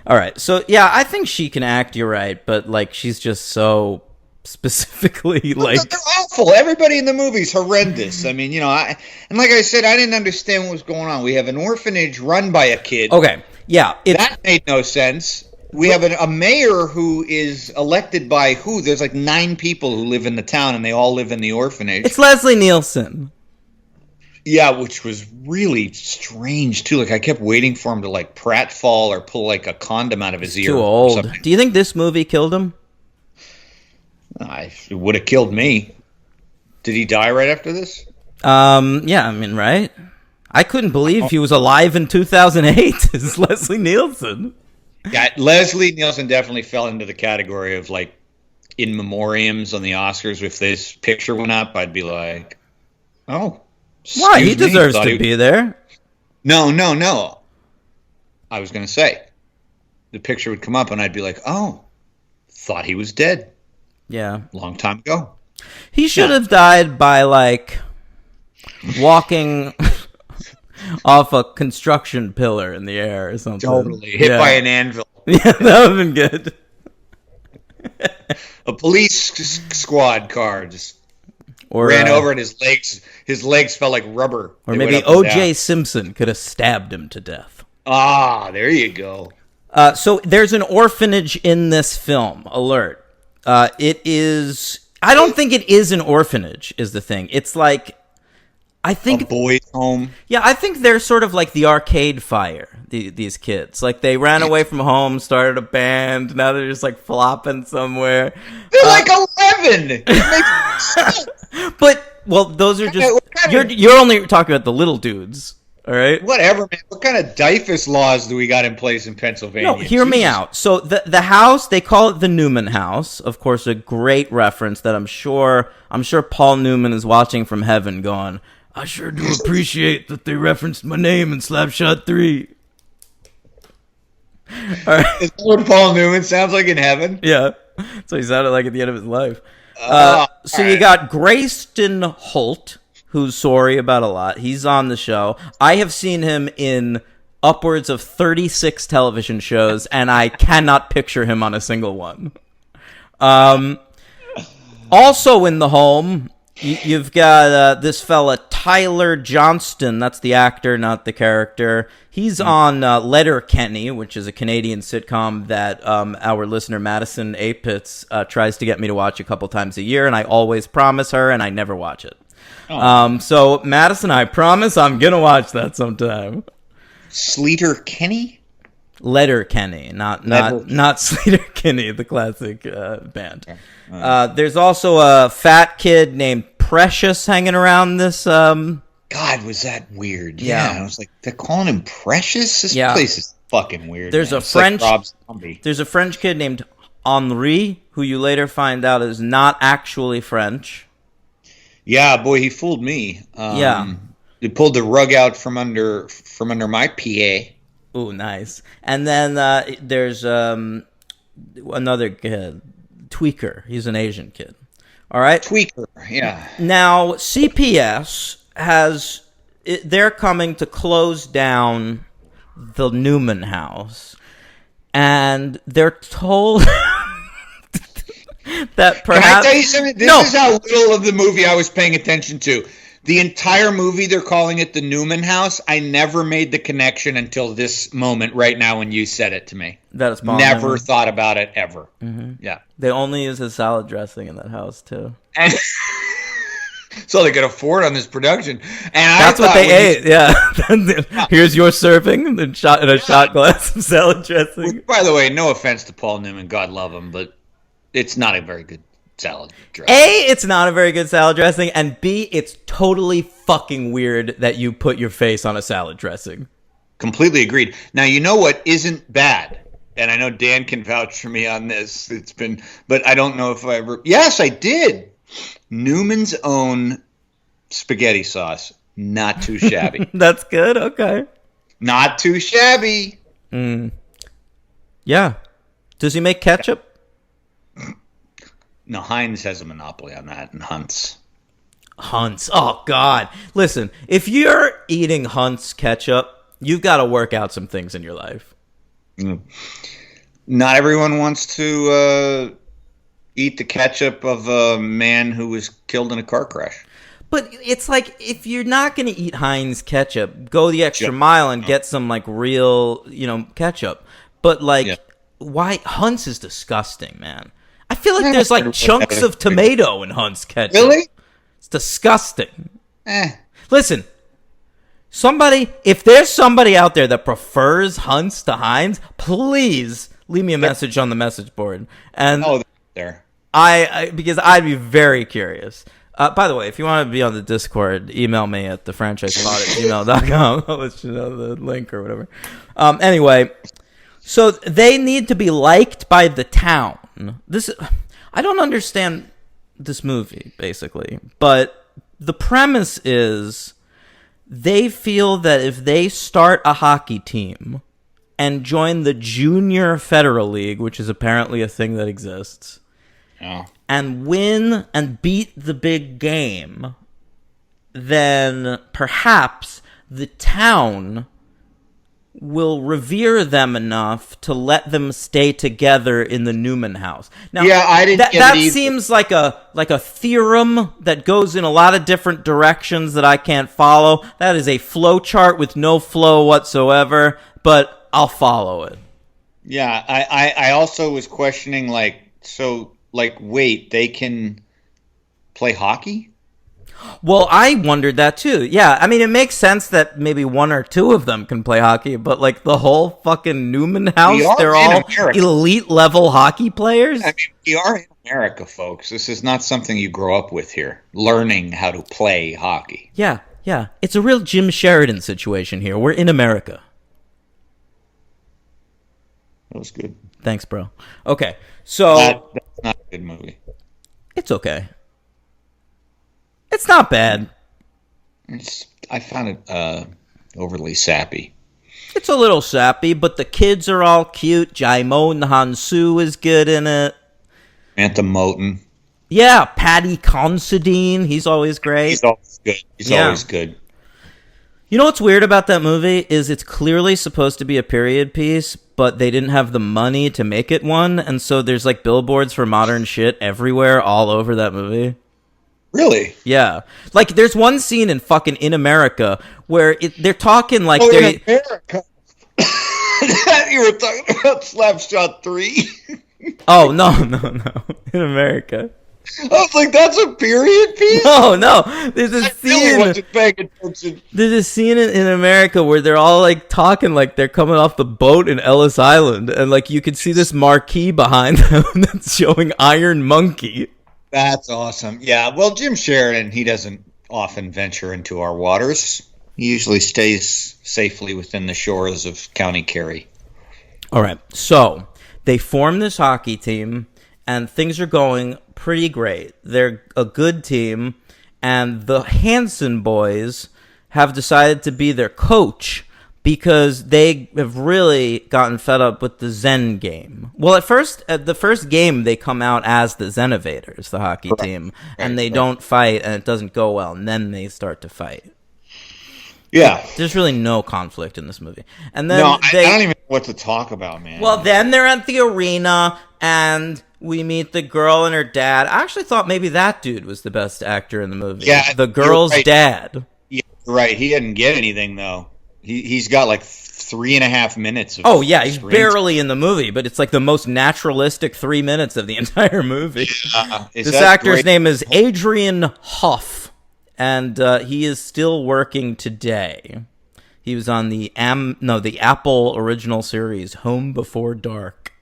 All right. So, yeah, I think she can act, you're right, but, like, she's just so specifically, like... They're awful. Everybody in the movie's horrendous. I mean, and like I said, I didn't understand what was going on. We have an orphanage run by a kid. Okay. Yeah. That made no sense. We have a mayor who is elected by who? There's like 9 people who live in the town, and they all live in the orphanage. It's Leslie Nielsen. Yeah, which was really strange, too. Like, I kept waiting for him to, like, pratfall or pull, like, a condom out of his ear. Too old. Do you think this movie killed him? It would have killed me. Did he die right after this? Yeah, I mean, right? I couldn't believe he was alive in 2008 as Leslie Nielsen. Yeah, Leslie Nielsen definitely fell into the category of, like, in memoriams on the Oscars. If this picture went up, I'd be like, oh. Why? He deserves to be there. No. I was going to say, the picture would come up and I'd be like, oh, thought he was dead. Yeah. Long time ago. He should have died by, like, walking off a construction pillar in the air or something. Totally. Hit by an anvil. Yeah, that would have been good. A police squad car just Or ran over and his legs felt like rubber. Or They maybe went up and O.J. down. Simpson could have stabbed him to death. Ah, there you go. So there's an orphanage in this film. Alert. It is... I don't think it is an orphanage, is the thing. It's like... I think... A boy's home. Yeah, I think they're sort of like the Arcade Fire, these kids. Like, they ran away from home, started a band, now they're just, like, flopping somewhere. They're like 11! It makes sense. But, well, those are just... What kind of- You're only talking about the little dudes, all right? Whatever, man. What kind of DYFUS laws do we got in place in Pennsylvania? No, hear me Jesus. out. So the house, they call it the Newman House. Of course, a great reference that I'm sure Paul Newman is watching from heaven going, I sure do appreciate that they referenced my name in Slapshot 3. All right. Is that what Paul Newman sounds like in heaven? Yeah. So he sounded like at the end of his life. So you alright. got Grayston Holt, who's sorry about a lot. He's on the show. I have seen him in upwards of 36 television shows, and I cannot picture him on a single one. Also in the home, you've got this fella, Tyler Johnston. That's the actor, not the character. He's on Letterkenny, which is a Canadian sitcom that our listener Madison Apitz tries to get me to watch a couple times a year, and I always promise her, and I never watch it. So, Madison, I promise I'm going to watch that sometime. Sleater Kenny? Letterkenny, not Sleater Kinney, the classic band. There's also a fat kid named Precious hanging around this. God, was that weird? Yeah. I was like, they're calling him Precious? This Yeah. place is fucking weird. There's man. a It's like French- Rob Zombie. There's a French kid named Henri, who you later find out is not actually French. Yeah, boy, he fooled me. Yeah. He pulled the rug out from under my PA. Ooh, nice. And then there's another kid, Tweaker. He's an Asian kid. All right. Tweaker, yeah. Now, CPS they're coming to close down the Newman House, and they're told that perhaps... Can I tell you something? This is how little of the movie I was paying attention to. The entire movie, they're calling it the Newman House. I never made the connection until this moment right now when you said it to me. That is Paul Never Newman. thought about it ever. Yeah. They only use his salad dressing in that house, too. And so they could afford on this production. And That's what they ate, yeah. Here's your serving in a shot glass of salad dressing. By the way, no offense to Paul Newman, God love him, but it's not a very good salad dressing. A, it's not a very good salad dressing, and B, it's totally fucking weird that you put your face on a salad dressing. Completely agreed. Now, you know what isn't bad? And I know Dan can vouch for me on this. But I don't know if I ever... Yes, I did. Newman's own spaghetti sauce. Not too shabby. That's good, okay. Not too shabby. Yeah. Does he make ketchup? No, Heinz has a monopoly on that, and Hunt's. Hunt's. Oh, God. Listen, if you're eating Hunt's ketchup, you've got to work out some things in your life. Not everyone wants to eat the ketchup of a man who was killed in a car crash. But it's like, if you're not going to eat Heinz ketchup, go the extra mile and get some, like, real, ketchup. But, like, why? Hunt's is disgusting, man. I feel like there's, like, chunks of tomato in Hunt's ketchup. Really? It's disgusting. Eh. Listen, if there's somebody out there that prefers Hunt's to Heinz, please leave me a message on the message board. And Oh, there. because I'd be very curious. By the way, if you want to be on the Discord, email me at thefranchisepod@gmail.com. I'll let you know the link or whatever. Anyway, so they need to be liked by the town. I don't understand this movie, basically. But the premise is they feel that if they start a hockey team and join the Junior Federal League, which is apparently a thing that exists, and win and beat the big game, then perhaps the town will revere them enough to let them stay together in the Newman house. Now, Yeah, I didn't get it that either. seems like a theorem that goes in a lot of different directions that I can't follow. That is a flow chart with no flow whatsoever, but I'll follow it. Yeah, I also was questioning, wait, they can play hockey? Well, I wondered that too. Yeah, I mean, it makes sense that maybe one or two of them can play hockey, but like the whole fucking Newman house, We are they're in all America. elite level hockey players. I mean, we are in America, folks. This is not something you grow up with here, learning how to play hockey. Yeah. It's a real Jim Sheridan situation here. We're in America. That was good. Thanks, bro. Okay, so That's not a good movie. it's okay. It's not bad. I found it overly sappy. It's a little sappy, but the kids are all cute. Jaimon Hansu is good in it. Samantha Moten. Yeah, Paddy Considine. He's always great. He's always good. He's Yeah. always good. You know what's weird about that movie is it's clearly supposed to be a period piece, but they didn't have the money to make it one, and so there's like billboards for modern shit everywhere all over that movie. Really? Yeah. Like there's one scene in fucking In America where they're talking like Oh, they're in America. You were talking about Slapshot 3? Oh, no. In America. I was like, that's a period piece? No. There's a I really scene. wasn't paying attention. There's a scene in America where they're all like talking like they're coming off the boat in Ellis Island, and like you can see this marquee behind them that's showing Iron Monkey. That's awesome. Yeah, well, Jim Sheridan, he doesn't often venture into our waters. He usually stays safely within the shores of County Kerry. All right, so they form this hockey team, and things are going pretty great. They're a good team, and the Hanson boys have decided to be their coach because they have really gotten fed up with the Zen game. Well, at the first game, they come out as the Zenovators, the hockey team, and they don't fight, and it doesn't go well, and then they start to fight. Yeah. There's really no conflict in this movie. And then No, I don't even know what to talk about, man. Well, then they're at the arena, and we meet the girl and her dad. I actually thought maybe that dude was the best actor in the movie. Yeah, The girl's you're right. dad. Yeah, right. He didn't get anything, though. He's got like 3.5 minutes of Oh, yeah, he's screen barely in the movie, but it's like the most naturalistic 3 minutes of the entire movie. time. Is This that actor's great? name is Adrian Hoff, and he is still working today. He was on the Apple original series, Home Before Dark.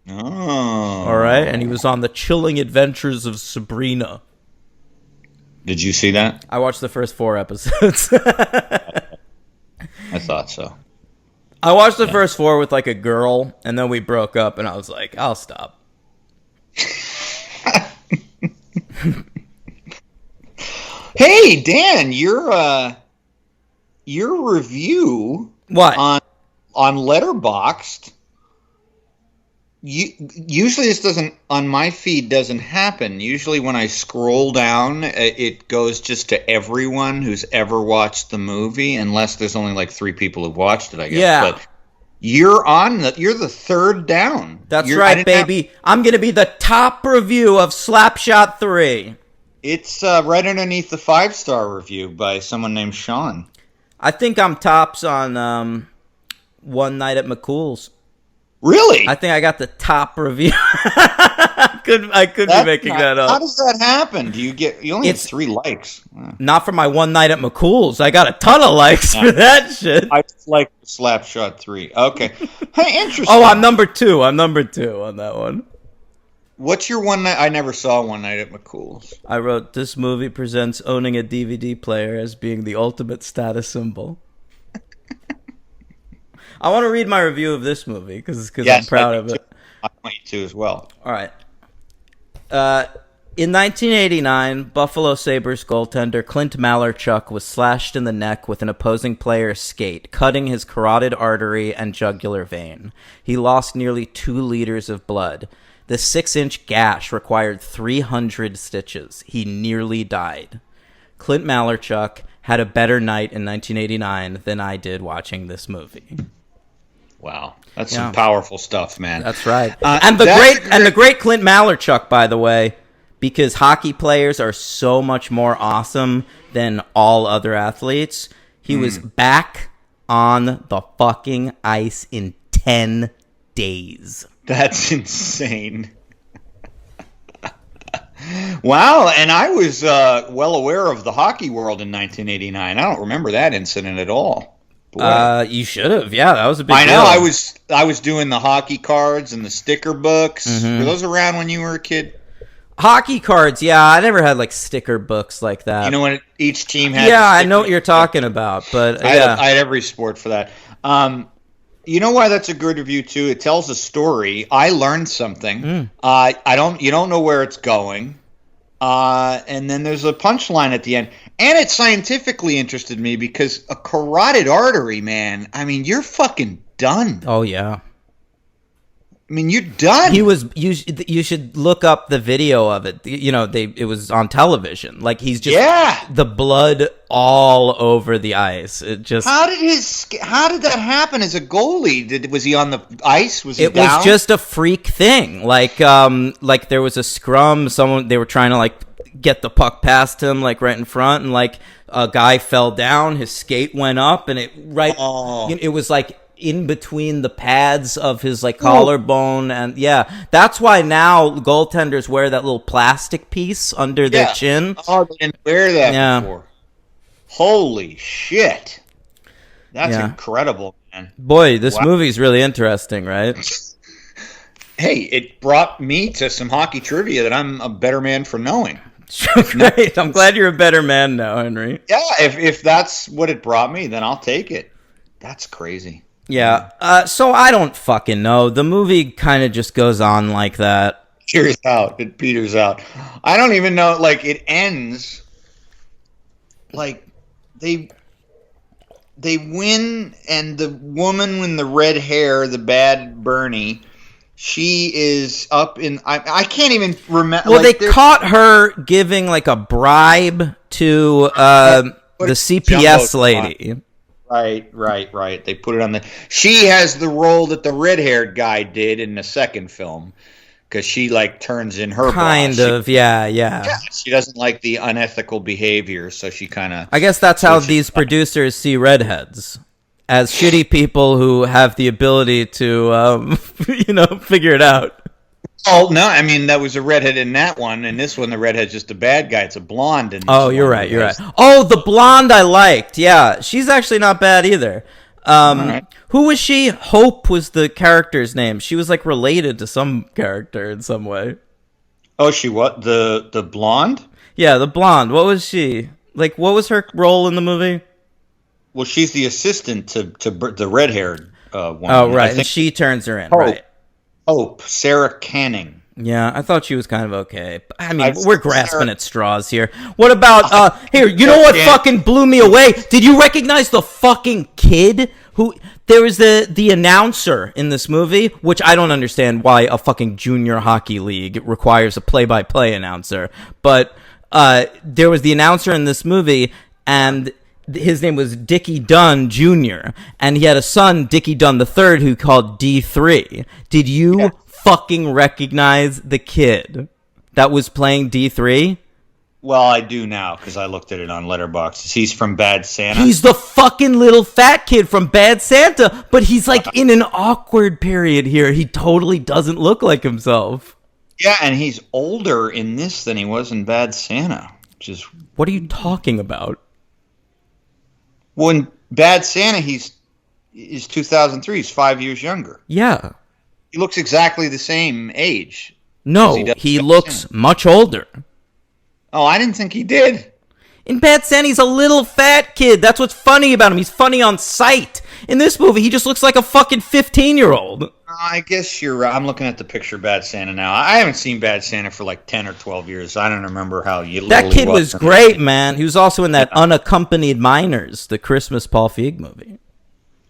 Oh. All right, and he was on The Chilling Adventures of Sabrina. Did you see that? I watched the first 4 episodes. I thought so. I watched the first 4 with like a girl, and then we broke up, and I was like, I'll stop. Hey, Dan, your review What? on Letterboxd. Usually this doesn't on my feed doesn't happen. Usually when I scroll down, it goes just to everyone who's ever watched the movie, unless there's only like 3 people who've watched it, I guess. Yeah. But you're the third down. That's I right, didn't have- baby. I'm going to be the top review of Slapshot 3. It's right underneath the 5-star review by someone named Sean. I think I'm tops on One Night at McCool's. Really? I think I got the top review. I could be making that up. How does that happen? You only have It's- 3 likes. Not for my One Night at McCool's. I got a ton of likes for that shit. I just like Slapshot 3. Okay. Hey, interesting. Oh, I'm number 2. I'm number 2 on that one. What's your one night? I never saw One Night at McCool's. I wrote, this movie presents owning a DVD player as being the ultimate status symbol. I want to read my review of this movie because I'm proud of it. I want you to as well. All right. In 1989, Buffalo Sabres goaltender Clint Malarchuk was slashed in the neck with an opposing player's skate, cutting his carotid artery and jugular vein. He lost nearly 2 liters of blood. The 6-inch gash required 300 stitches. He nearly died. Clint Malarchuk had a better night in 1989 than I did watching this movie. Wow, that's some powerful stuff, man. That's right. And the great Clint Malarchuk, by the way, because hockey players are so much more awesome than all other athletes. He was back on the fucking ice in 10 days. That's insane. Wow, and I was well aware of the hockey world in 1989. I don't remember that incident at all. You should have. Yeah, that was a big deal. I know. I was doing the hockey cards and the sticker books. Were those around when you were a kid? Hockey cards, yeah. I never had like sticker books like that. You know when each team had. Yeah, I know what you're talking about, but I had every sport for that. You know why that's a good review too? It tells a story. I learned something. You don't know where it's going. And then there's a punchline at the end. And it scientifically interested me because a carotid artery, man, I mean, you're fucking done. Oh, yeah. I mean, you're done. You should look up the video of it. You know, it was on television. Like, he's just the blood all over the ice. It just how did that happen as a goalie? Was he on the ice? Was he It down? was just a freak thing. Like there was a scrum. They were trying to like get the puck past him, like right in front, and like a guy fell down. His skate went up, and it was like in between the pads of his like collarbone, and that's why now goaltenders wear that little plastic piece under their chin. Oh, they didn't wear that before. Holy shit. That's incredible, man. Boy, this movie's really interesting, right? Hey, it brought me to some hockey trivia that I'm a better man for knowing. Great. I'm glad you're a better man now, Henry. Yeah, if that's what it brought me, then I'll take it. That's crazy. Yeah. So I don't fucking know. The movie kind of just goes on like that. It peters out. I don't even know. Like, it ends. Like, they win, and the woman with the red hair, the bad Bernie, she is up in. I can't even remember. Well, like, they caught her giving like a bribe to the CPS lady. Right. They put it on she has the role that the red-haired guy did in the second film, because she like turns in her kind boss. of, yeah. She doesn't like the unethical behavior, so she kind of. I guess that's how these producers see redheads, as shitty people who have the ability to, figure it out. Oh no! I mean, that was a redhead in that one, and this one, the redhead's just a bad guy. It's a blonde. In this you're right. Oh, the blonde I liked. Yeah, she's actually not bad either. Right. Who was she? Hope was the character's name. She was like related to some character in some way. Oh, she what? The blonde? Yeah, the blonde. What was she? Like, what was her role in the movie? Well, she's the assistant to the red-haired woman. Oh, right. And she turns her in, right? Hope, Sarah Canning. Yeah, I thought she was kind of okay. I mean, we're grasping at straws here. What about, here, you know what fucking blew me away? Did you recognize the fucking kid who, there was the announcer in this movie, which I don't understand why a fucking junior hockey league requires a play-by-play announcer, but there was the announcer in this movie, and his name was Dickie Dunn Jr., and he had a son, Dickie Dunn III, who called D3. Did you fucking recognize the kid that was playing D3? Well, I do now, because I looked at it on Letterboxd. He's from Bad Santa. He's the fucking little fat kid from Bad Santa, but he's like in an awkward period here. He totally doesn't look like himself. Yeah, and he's older in this than he was in Bad Santa. What are you talking about? Well, in Bad Santa, he's 2003. He's 5 years younger. Yeah. He looks exactly the same age. No, he looks much older. Oh, I didn't think he did. In Bad Santa, he's a little fat kid. That's what's funny about him. He's funny on sight. In this movie, he just looks like a fucking 15-year-old. I guess you're right. I'm looking at the picture of Bad Santa now. I haven't seen Bad Santa for like 10 or 12 years. I don't remember how you. That kid was great, man. He was also in that Unaccompanied Minors, the Christmas Paul Feig movie,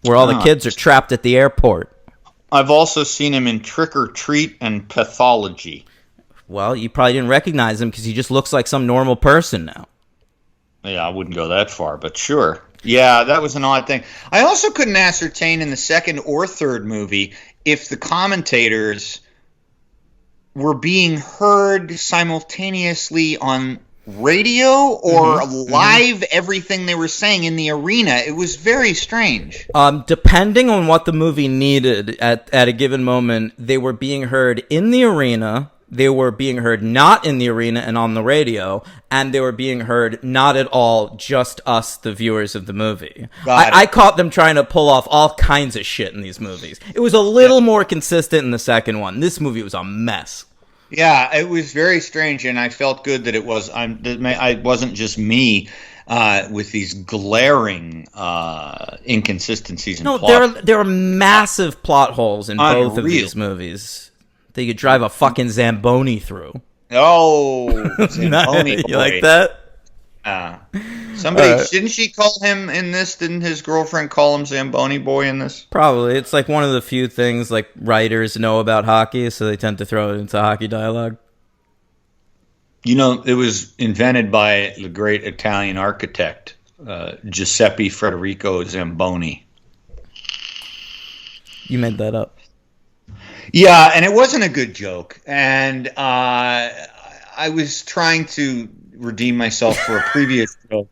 where all the kids are trapped at the airport. I've also seen him in Trick or Treat and Pathology. Well, you probably didn't recognize him because he just looks like some normal person now. Yeah, I wouldn't go that far, but sure. Yeah, that was an odd thing. I also couldn't ascertain in the second or third movie if the commentators were being heard simultaneously on radio or live everything they were saying in the arena. It was very strange. Depending on what the movie needed at a given moment, they were being heard in the arena, they were being heard not in the arena and on the radio, and they were being heard not at all, just us, the viewers of the movie. I caught them trying to pull off all kinds of shit in these movies. It was a little more consistent in the second one. This movie was a mess. Yeah, it was very strange, and I felt good that I wasn't just me with these glaring inconsistencies in plot. There are massive plot holes in both of Unreal. these movies that you could drive a fucking Zamboni through. Oh, Zamboni You like that? Somebody didn't she call him in this? Didn't his girlfriend call him Zamboni boy in this? Probably. It's like one of the few things like writers know about hockey, so they tend to throw it into hockey dialogue. You know, it was invented by the great Italian architect Giuseppe Federico Zamboni. You made that up. Yeah, and it wasn't a good joke, and I was trying to redeem myself for a previous joke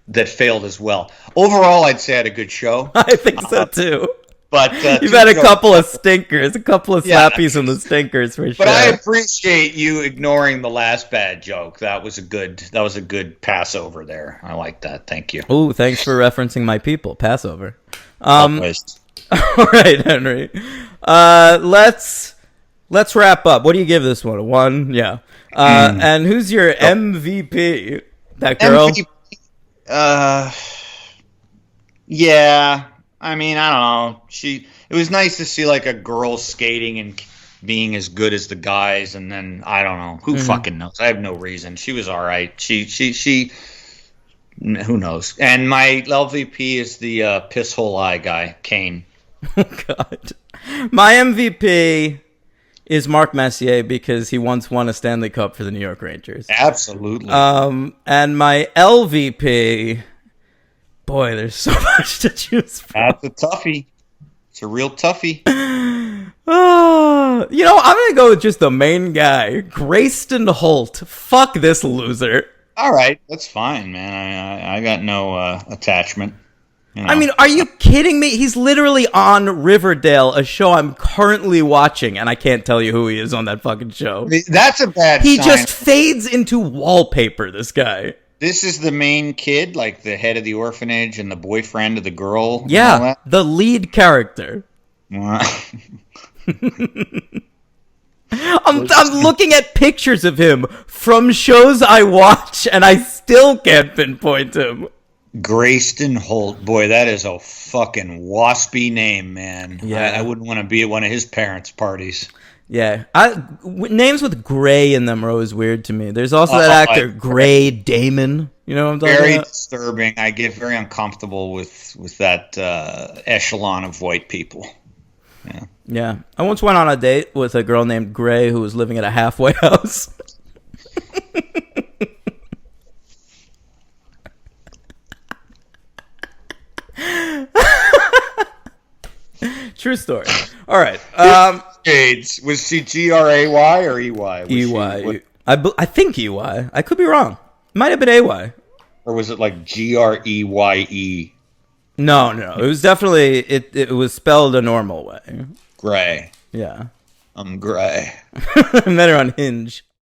that failed as well. Overall, I'd say I had a good show. I think so too. But you've had a couple of stinkers, a couple of slappies on the stinkers for sure. But I appreciate you ignoring the last bad joke. That was a good Passover there. I like that. Thank you. Ooh, thanks for referencing my people. Passover. Always. All right, Henry. Let's wrap up. What do you give this one? A 1? Yeah. And who's your MVP? That girl? Yeah. I mean, I don't know. It was nice to see like a girl skating and being as good as the guys, and then I don't know. Who fucking knows? I have no reason. She was all right. She who knows? And my LVP is the piss hole eye guy, Kane. Oh God. My MVP is Mark Messier because he once won a Stanley Cup for the New York Rangers. Absolutely. And my LVP, boy, there's so much to choose from. That's a toughie. It's a real toughie. I'm gonna go with just the main guy, Grayston Holt. Fuck this loser. All right, that's fine, man. I got no attachment. You know. I mean, are you kidding me? He's literally on Riverdale, a show I'm currently watching, and I can't tell you who he is on that fucking show. That's a bad He sign. just fades into wallpaper, this guy. This is the main kid, like the head of the orphanage and the boyfriend of the girl. Yeah, the lead character. I'm looking at pictures of him from shows I watch, and I still can't pinpoint him. Grayston Holt, boy, that is a fucking waspy name, man. Yeah. I wouldn't want to be at one of his parents' parties. Yeah, names with Gray in them are always weird to me. There's also that actor, Gray Damon. You know what I'm talking Very about? disturbing. I get very uncomfortable with that echelon of white people. Yeah. Yeah. I once went on a date with a girl named Gray who was living at a halfway house. True story. All right. AIDS. Was she Gray or EY? EY. I think EY. I could be wrong. Might have been AY. Or was it like Greye? No. It was definitely it was spelled a normal way. Gray. Yeah. I'm gray. I met her on Hinge.